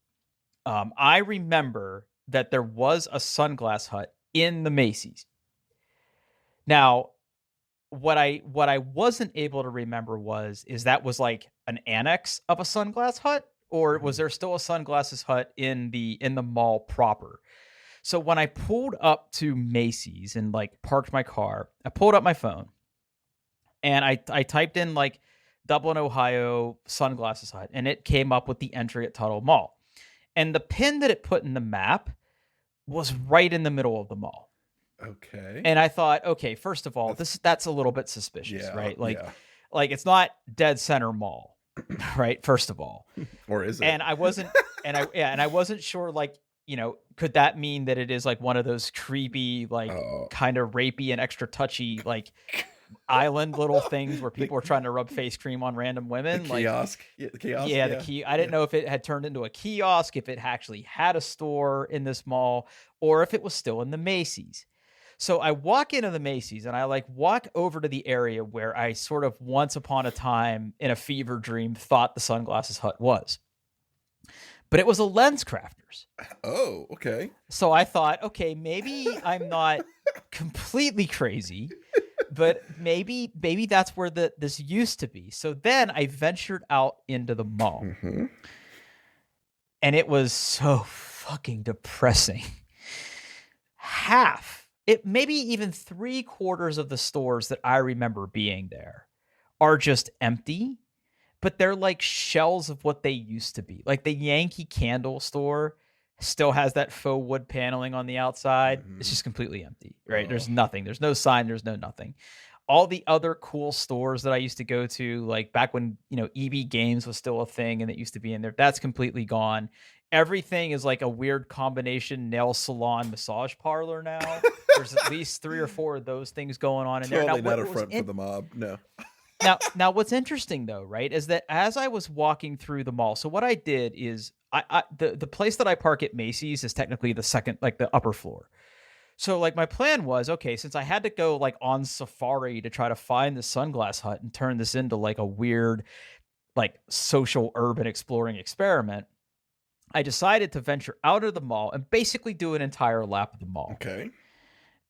I remember that there was a Sunglass Hut in the Macy's. Now, what I wasn't able to remember is that was like an annex of a Sunglass Hut, or was there still a Sunglasses Hut in the mall proper? So when I pulled up to Macy's and like parked my car, I pulled up my phone and I typed in like Dublin, Ohio Sunglasses Hut, and it came up with the entry at Tuttle Mall. And the pin that it put in the map was right in the middle of the mall. Okay. And I thought, okay, first of all, that's a little bit suspicious, right? Like it's not dead center mall, right? First of all. Or is it? And I wasn't sure, like, could that mean that it is like one of those creepy, like kind of rapey and extra touchy, like island little things where people are trying to rub face cream on random women? The kiosk. The key. I didn't know if it had turned into a kiosk, if it actually had a store in this mall, or if it was still in the Macy's. So I walk into the Macy's and I like walk over to the area where I sort of once upon a time in a fever dream thought the Sunglasses Hut was. But it was a Lens Crafters. Oh, okay. So I thought, okay, maybe I'm not completely crazy, but maybe that's where this used to be. So then I ventured out into the mall. Mm-hmm. And it was so fucking depressing. Maybe even 3/4 of the stores that I remember being there are just empty. But they're like shells of what they used to be. Like the Yankee Candle store still has that faux wood paneling on the outside. Mm-hmm. It's just completely empty, right? Oh. There's nothing. There's no sign. There's no nothing. All the other cool stores that I used to go to, like back when, EB Games was still a thing and it used to be in there, that's completely gone. Everything is like a weird combination nail salon massage parlor now. There's at least 3 or 4 of those things going on in there. Totally not a front for the mob. No. Now, what's interesting though, right, is that as I was walking through the mall, so what I did is the place that I park at Macy's is technically the second, like the upper floor. So like my plan was, okay, since I had to go like on safari to try to find the Sunglass Hut and turn this into like a weird, like social urban exploring experiment, I decided to venture out of the mall and basically do an entire lap of the mall. Okay.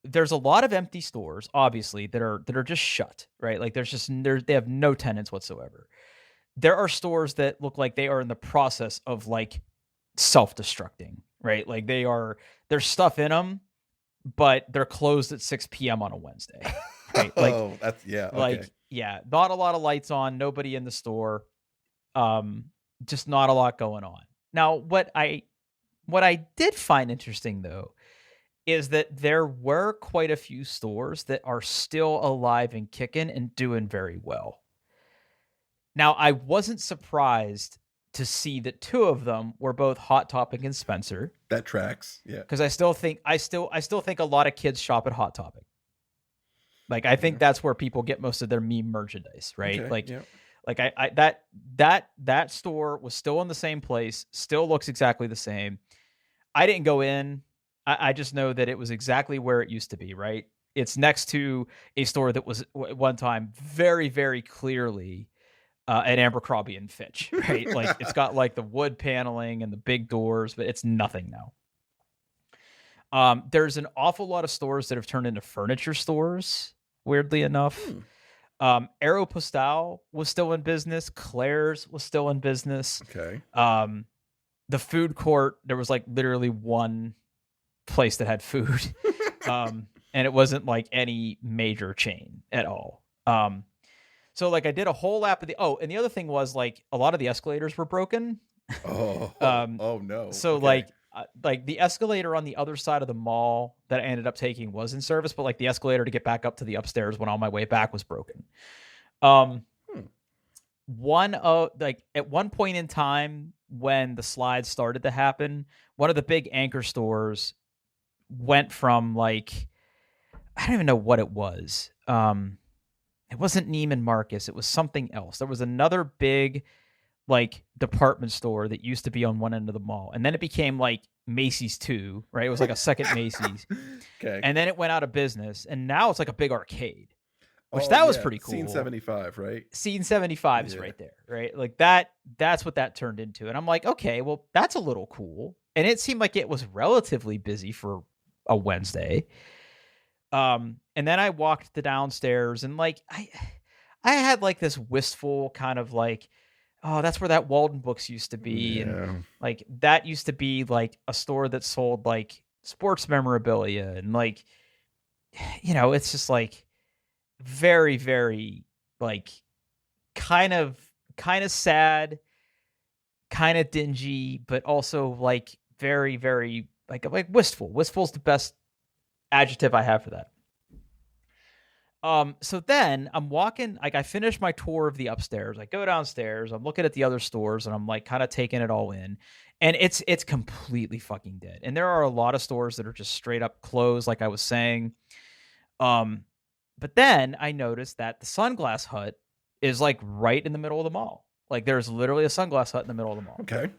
There's a lot of empty stores, obviously, that are just shut, right? Like they have no tenants whatsoever. There are stores that look like they are in the process of like self-destructing, right? Like there's stuff in them, but they're closed at 6 p.m. on a Wednesday, right? Like, that's okay. Like, not a lot of lights on, nobody in the store, just not a lot going on. Now, what I did find interesting though is that there were quite a few stores that are still alive and kicking and doing very well. Now, I wasn't surprised to see that two of them were both Hot Topic and Spencer. That tracks. Yeah. Because I still think a lot of kids shop at Hot Topic. Like, I think that's where people get most of their meme merchandise, right? Okay, Like, yeah. like that store was still in the same place, still looks exactly the same. I didn't go in. I just know that it was exactly where it used to be, right? It's next to a store that was at one time very, very clearly an Abercrombie and Fitch, right? Like, it's got like the wood paneling and the big doors, but it's nothing now. There's an awful lot of stores that have turned into furniture stores, weirdly enough. Aeropostale was still in business. Claire's was still in business. Okay. The food court, there was like literally one place that had food. And it wasn't like any major chain at all. So like I did a whole lap of and the other thing was like a lot of the escalators were broken. Oh no. So Okay. like the escalator on the other side of the mall that I ended up taking was in service, but like the escalator to get back up to the upstairs when on my way back was broken. One of like at one point in time when the slides started to happen, one of the big anchor stores went from like, I don't even know what it was. It wasn't Neiman Marcus. It was something else. There was another big like department store that used to be on one end of the mall. And then it became like Macy's 2, right? It was like a second Macy's. Okay. And then it went out of business. And now it's like a big arcade, which that was pretty cool. Scene 75, right? Scene 75 is right there, right? Like that's what that turned into. And I'm like, okay, well, that's a little cool. And it seemed like it was relatively busy for a Wednesday. And then I walked the downstairs and like, I had like this wistful kind of like, oh, that's where that Walden Books used to be. Yeah. And like, that used to be like a store that sold like sports memorabilia. And like, you know, it's just like very, very like kind of sad, kind of dingy, but also like very, very like wistful. Wistful's the best adjective I have for that. So then I'm walking, like I finished my tour of the upstairs. I go downstairs, I'm looking at the other stores and I'm like kind of taking it all in. And it's completely fucking dead. And there are a lot of stores that are just straight up closed, like I was saying. But then I noticed that the Sunglass Hut is like right in the middle of the mall. Like there's literally a Sunglass Hut in the middle of the mall. Okay.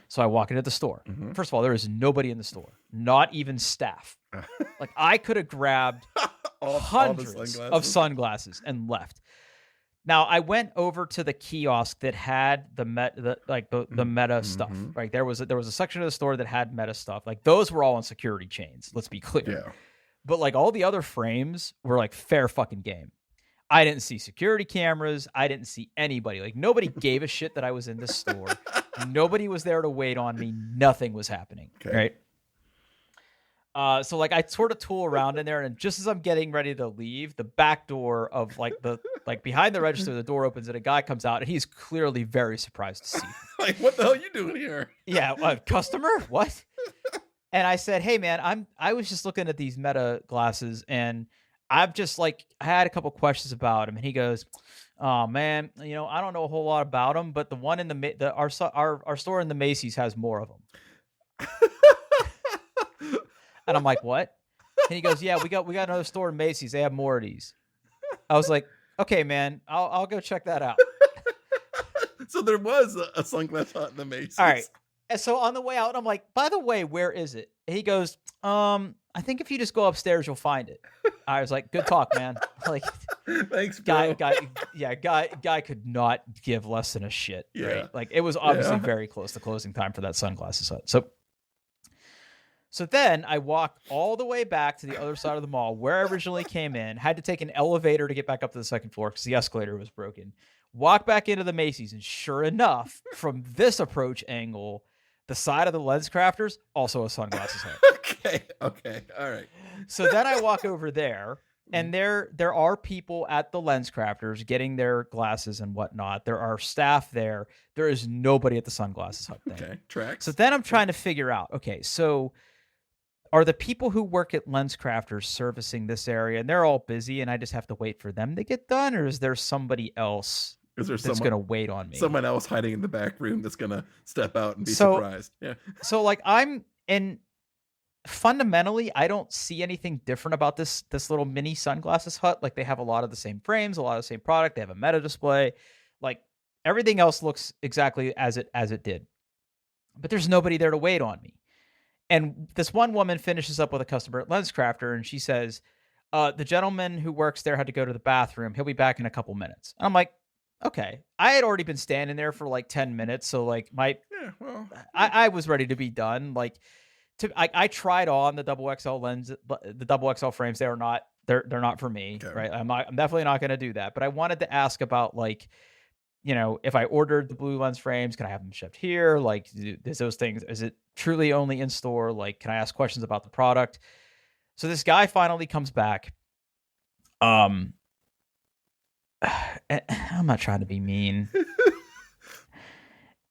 So I walk into the store. Mm-hmm. First of all, there is nobody in the store, not even staff. Like I could have grabbed hundreds of sunglasses and left. Now I went over to the kiosk that had the meta stuff. Right, there was a section of the store that had meta stuff. Like those were all on security chains. Let's be clear. Yeah. But like all the other frames were like fair fucking game. I didn't see security cameras. I didn't see anybody. Like nobody gave a shit that I was in this store. Nobody was there to wait on me. Nothing was happening. Okay. Right. So like I sort of tool around in there, and just as I'm getting ready to leave, the back door of like behind the register, the door opens and a guy comes out, and he's clearly very surprised to see me. Like, what the hell are you doing here? Yeah, customer? What? And I said, hey man, I was just looking at these Meta glasses, and I've just like I had a couple questions about him, and he goes, "Oh man, you know I don't know a whole lot about them, but the one in our store in the Macy's has more of them." And I'm like, "What?" And he goes, "Yeah, we got another store in Macy's. They have more of these." I was like, "Okay, man, I'll go check that out." So there was a Sunglass Hut in the Macy's. All right. And so on the way out, I'm like, "By the way, where is it?" And he goes, I think if you just go upstairs, you'll find it." I was like, "Good talk, man." Like, thanks, bro. Guy could not give less than a shit. Yeah. Right? Like, it was obviously very close to closing time for that Sunglasses Hut. So then I walked all the way back to the other side of the mall where I originally came in, had to take an elevator to get back up to the second floor because the escalator was broken. Walk back into the Macy's, and sure enough, from this approach angle, the side of the Lens Crafters, also a Sunglasses Hut. Okay, all right. So then I walk over there, and there are people at the Lens Crafters getting their glasses and whatnot. There are staff there. There is nobody at the Sunglasses Hut thing. Okay, tracks. So then I'm trying to figure out, okay, so are the people who work at Lens Crafters servicing this area, and they're all busy, and I just have to wait for them to get done, or is there somebody else Is there that's going to wait on me. Someone else hiding in the back room that's going to step out and be So- surprised. Yeah. So like fundamentally, I don't see anything different about this little mini sunglasses hut. Like they have a lot of the same frames, a lot of the same product. They have a meta display. Like everything else looks exactly as it did. But there's nobody there to wait on me. And this one woman finishes up with a customer at LensCrafter, and she says, the gentleman who works there had to go to the bathroom. He'll be back in a couple minutes. And I'm like, okay. I had already been standing there for like 10 minutes. So like I was ready to be done. Like I tried on the double XL lens, the double XL frames. They're not for me. Okay. Right. I'm definitely not going to do that. But I wanted to ask about like, you know, if I ordered the blue lens frames, can I have them shipped here? Like, is it truly only in store? Like, can I ask questions about the product? So this guy finally comes back. I'm not trying to be mean.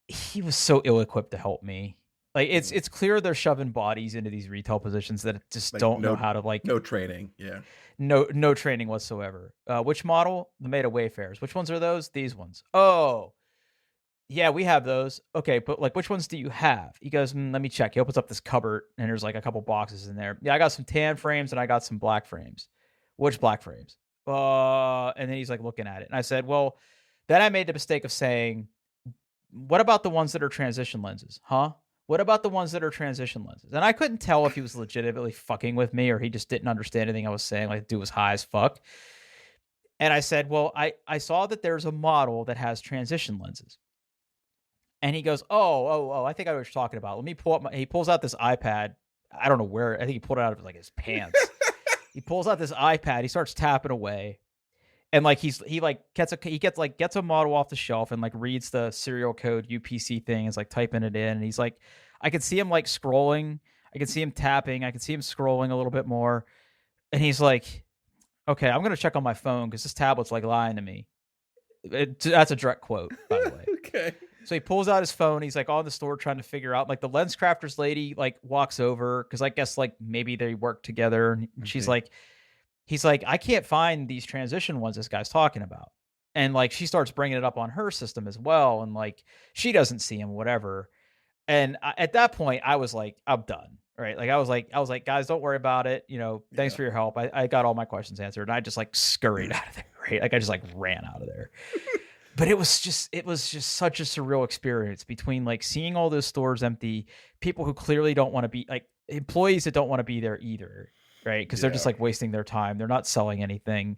He was so ill-equipped to help me. Like, it's clear they're shoving bodies into these retail positions that just like don't know how to like. No training. Yeah. No training whatsoever. Which model? The Meta Wayfarers. Which ones are those? These ones. Oh, yeah, we have those. Okay, but like, which ones do you have? He goes, let me check. He opens up this cupboard, and there's like a couple boxes in there. Yeah, I got some tan frames, and I got some black frames. Which black frames? And then he's like looking at it. And I said, well, then I made the mistake of saying, what about the ones that are transition lenses? Huh? What about the ones that are transition lenses? And I couldn't tell if he was legitimately fucking with me or he just didn't understand anything I was saying. Like, the dude was high as fuck. And I said, well, I saw that there's a model that has transition lenses. And he goes, oh, I think I know what you're talking about. Let me pull up he pulls out this iPad. I don't know where. I think he pulled it out of like his pants. He pulls out this iPad. He starts tapping away. And like he gets a model off the shelf and like reads the serial code UPC thing. Is like typing it in. And he's like, I could see him like scrolling. I could see him tapping. I could see him scrolling a little bit more. And he's like, okay, I'm going to check on my phone because this tablet's like lying to me. That's a direct quote, by the way. Okay. So he pulls out his phone. He's like on the store trying to figure out, like the LensCrafters lady like walks over because I guess like maybe they work together. And she's like, he's like, I can't find these transition ones this guy's talking about. And like she starts bringing it up on her system as well. And like she doesn't see him, whatever. And at that point, I was like, I'm done. Right. Like I was like, guys, don't worry about it. You know, thanks for your help. I got all my questions answered. And I just like scurried out of there. Right. Like I just like ran out of there. But it was just such a surreal experience between like seeing all those stores empty, people who clearly don't want to be like employees that don't want to be there either. Right. Because they're just like wasting their time. They're not selling anything.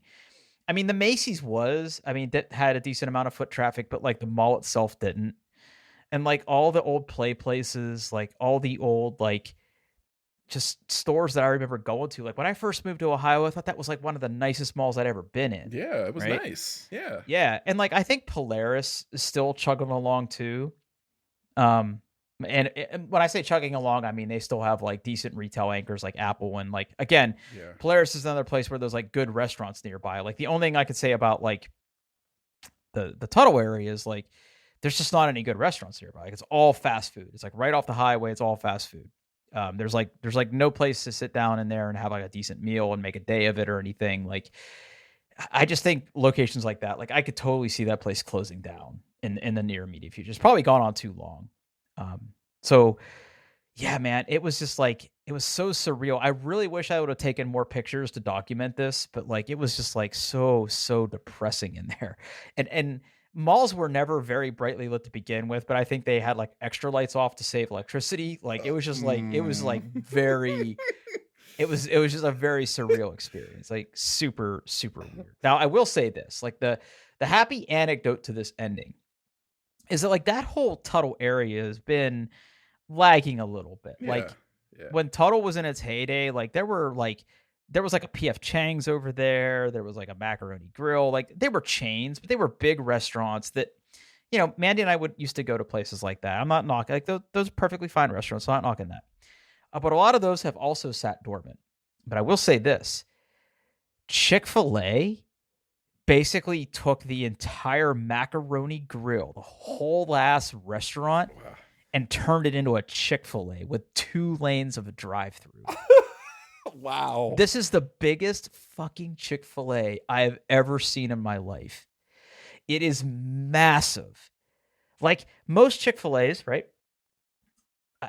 I mean, the Macy's that had a decent amount of foot traffic, but like the mall itself didn't. And like all the old play places, like all the old, like just stores that I remember going to. Like when I first moved to Ohio, I thought that was like one of the nicest malls I'd ever been in. Yeah, it was nice. Yeah. Yeah. And like I think Polaris is still chugging along too. And when I say chugging along, I mean they still have like decent retail anchors like Apple and like again, Polaris is another place where there's like good restaurants nearby. Like the only thing I could say about like the Tuttle area is like there's just not any good restaurants nearby. Like it's all fast food. It's like right off the highway, it's all fast food. There's like no place to sit down in there and have like a decent meal and make a day of it or anything. Like, I just think locations like that, like I could totally see that place closing down in the near immediate future. It's probably gone on too long. So yeah, man, it was just like, it was so surreal. I really wish I would have taken more pictures to document this, but like, it was just like so depressing in there. And malls were never very brightly lit to begin with, but I think they had like extra lights off to save electricity. Like it was just like it was like very it was just a very surreal experience. Like super weird. Now I will say this, like the happy anecdote to this ending is that like that whole Tuttle area has been lagging a little bit. When Tuttle was in its heyday, like there was like a PF Chang's over there. There was like a Macaroni Grill. Like they were chains, but they were big restaurants that, you know, Mandy and I used to go to places like that. I'm not knocking, like those are perfectly fine restaurants. So I'm not knocking that. But a lot of those have also sat dormant. But I will say this, Chick-fil-A basically took the entire Macaroni Grill, the whole ass restaurant, and turned it into a Chick-fil-A with 2 lanes of a drive-through. Wow. This is the biggest fucking Chick-fil-A I have ever seen in my life. It is massive. Like most Chick-fil-A's, right?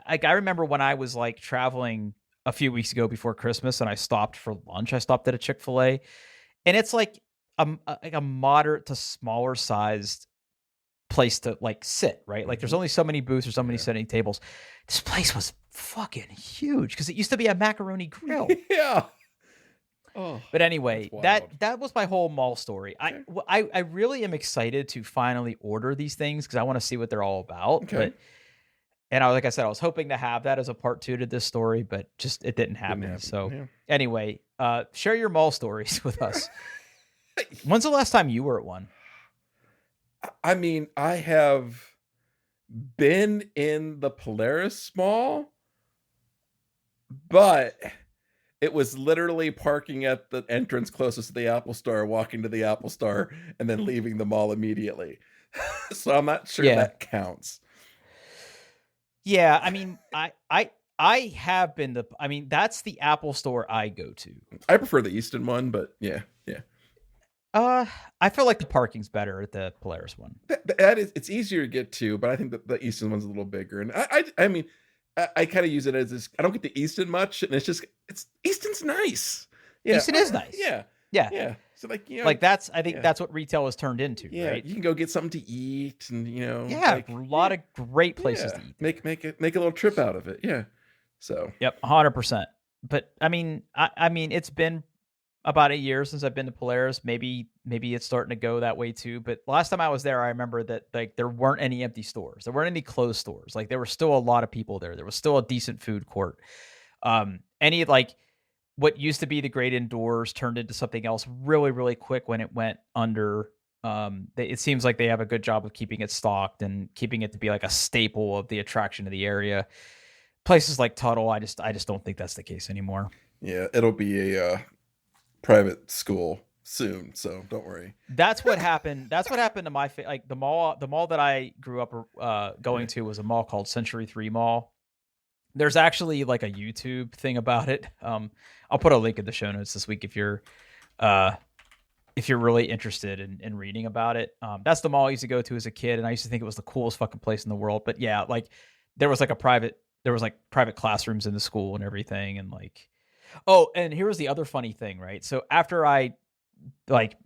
I remember when I was like traveling a few weeks ago before Christmas and I stopped for lunch. I stopped at a Chick-fil-A and it's like a moderate to smaller sized place to like sit, right? Like there's only so many booths or so many sitting tables. This place was fucking huge because it used to be a macaroni grill. Yeah. Oh, but anyway, that was my whole mall story. Okay. I really am excited to finally order these things because I want to see what they're all about. Okay. And like I said, I was hoping to have that as a part 2 to this story, but just it didn't happen. So anyway, share your mall stories with us. When's the last time you were at one? I mean, I have been in the Polaris Mall, but it was literally parking at the entrance closest to the Apple Store, walking to the Apple Store, and then leaving the mall immediately. So I'm not sure that counts. Yeah, I mean, I have been to. I mean, that's the Apple Store I go to. I prefer the Easton one, but yeah. I feel like the parking's better at the Polaris one. That is, it's easier to get to, but I think that the Easton one's a little bigger. And I mean, I kind of use it as this. I don't get the Easton much, and it's Easton's nice. Yeah, Easton is nice. Yeah. So like, you know, like that's I think that's what retail has turned into. Yeah, right? You can go get something to eat, and like, a lot of great places to eat. Make a little trip out of it. Yeah. So. Yep, 100%. But I mean, it's been about a year since I've been to Polaris. Maybe it's starting to go that way too. But last time I was there, I remember that like there weren't any empty stores. There weren't any closed stores. Like there were still a lot of people there. There was still a decent food court. Any like what used to be the Great Indoors turned into something else really, really quick when it went under. It seems like they have a good job of keeping it stocked and keeping it to be like a staple of the attraction of the area. Places like Tuttle, I just don't think that's the case anymore. Yeah, it'll be a private school soon, so don't worry. That's what happened. That's what happened to my like the mall that I grew up going to was a mall called Century 3 Mall. There's actually like a YouTube thing about it. I'll put a link in the show notes this week if you're really interested in reading about it. That's the mall I used to go to as a kid, and I used to think it was the coolest fucking place in the world. But yeah, like there was private classrooms in the school and everything, and like. Oh, and here was the other funny thing, right? So after I like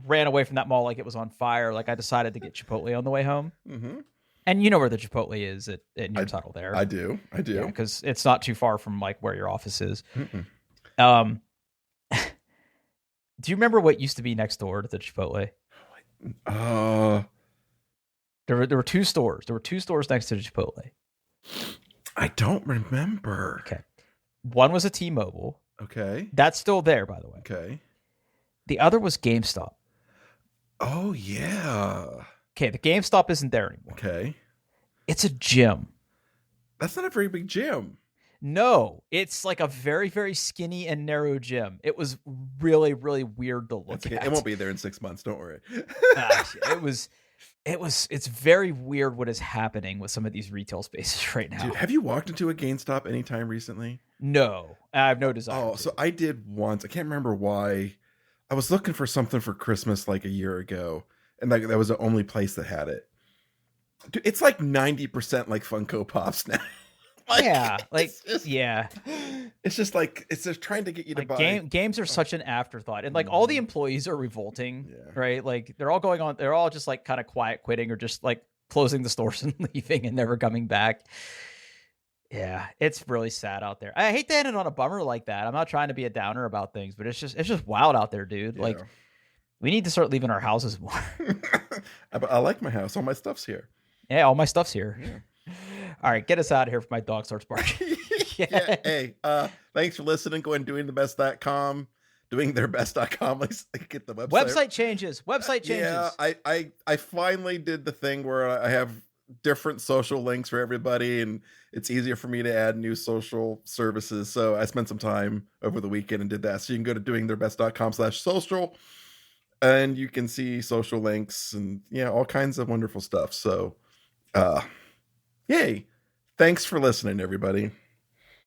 ran away from that mall like it was on fire, like I decided to get Chipotle on the way home. Mm-hmm. And you know where the Chipotle is at Near Tuttle there. I do. Yeah, because it's not too far from like where your office is. Mm-mm. Do you remember what used to be next door to the Chipotle? There were 2 stores. There were 2 stores next to the Chipotle. I don't remember. Okay. One was a T-Mobile. Okay. That's still there, by the way. Okay. The other was GameStop. Oh, yeah. Okay, the GameStop isn't there anymore. Okay. It's a gym. That's not a very big gym. No, it's like a very, very skinny and narrow gym. It was really, really weird to look at. It won't be there in 6 months. Don't worry. It's very weird what is happening with some of these retail spaces right now. Dude, have you walked into a GameStop anytime recently? No, I have no desire. Oh, so I did once. I can't remember why. I was looking for something for Christmas like a year ago, and that was the only place that had it. Dude, it's like 90% like Funko Pops now. It's just like it's just trying to get you to buy. Games are such an afterthought, and like all the employees are revolting, right? Like they're all just like kind of quiet quitting or just like closing the stores and leaving and never coming back. Yeah, it's really sad out there. I hate to end it on a bummer like that. I'm not trying to be a downer about things, but it's just wild out there, dude. Like we need to start leaving our houses more. I like my house. All my stuff's here. Yeah, all my stuff's here. Yeah. All right, get us out of here before my dog starts barking. Yeah. Hey, thanks for listening. Go ahead and doingthebest.com. Doingtheirbest.com. Let's get the website. Website changes. Yeah, I finally did the thing where I have different social links for everybody, and it's easier for me to add new social services. So I spent some time over the weekend and did that. So you can go to doingtheirbest.com/social, and you can see social links and all kinds of wonderful stuff. So, yay. Thanks for listening, everybody.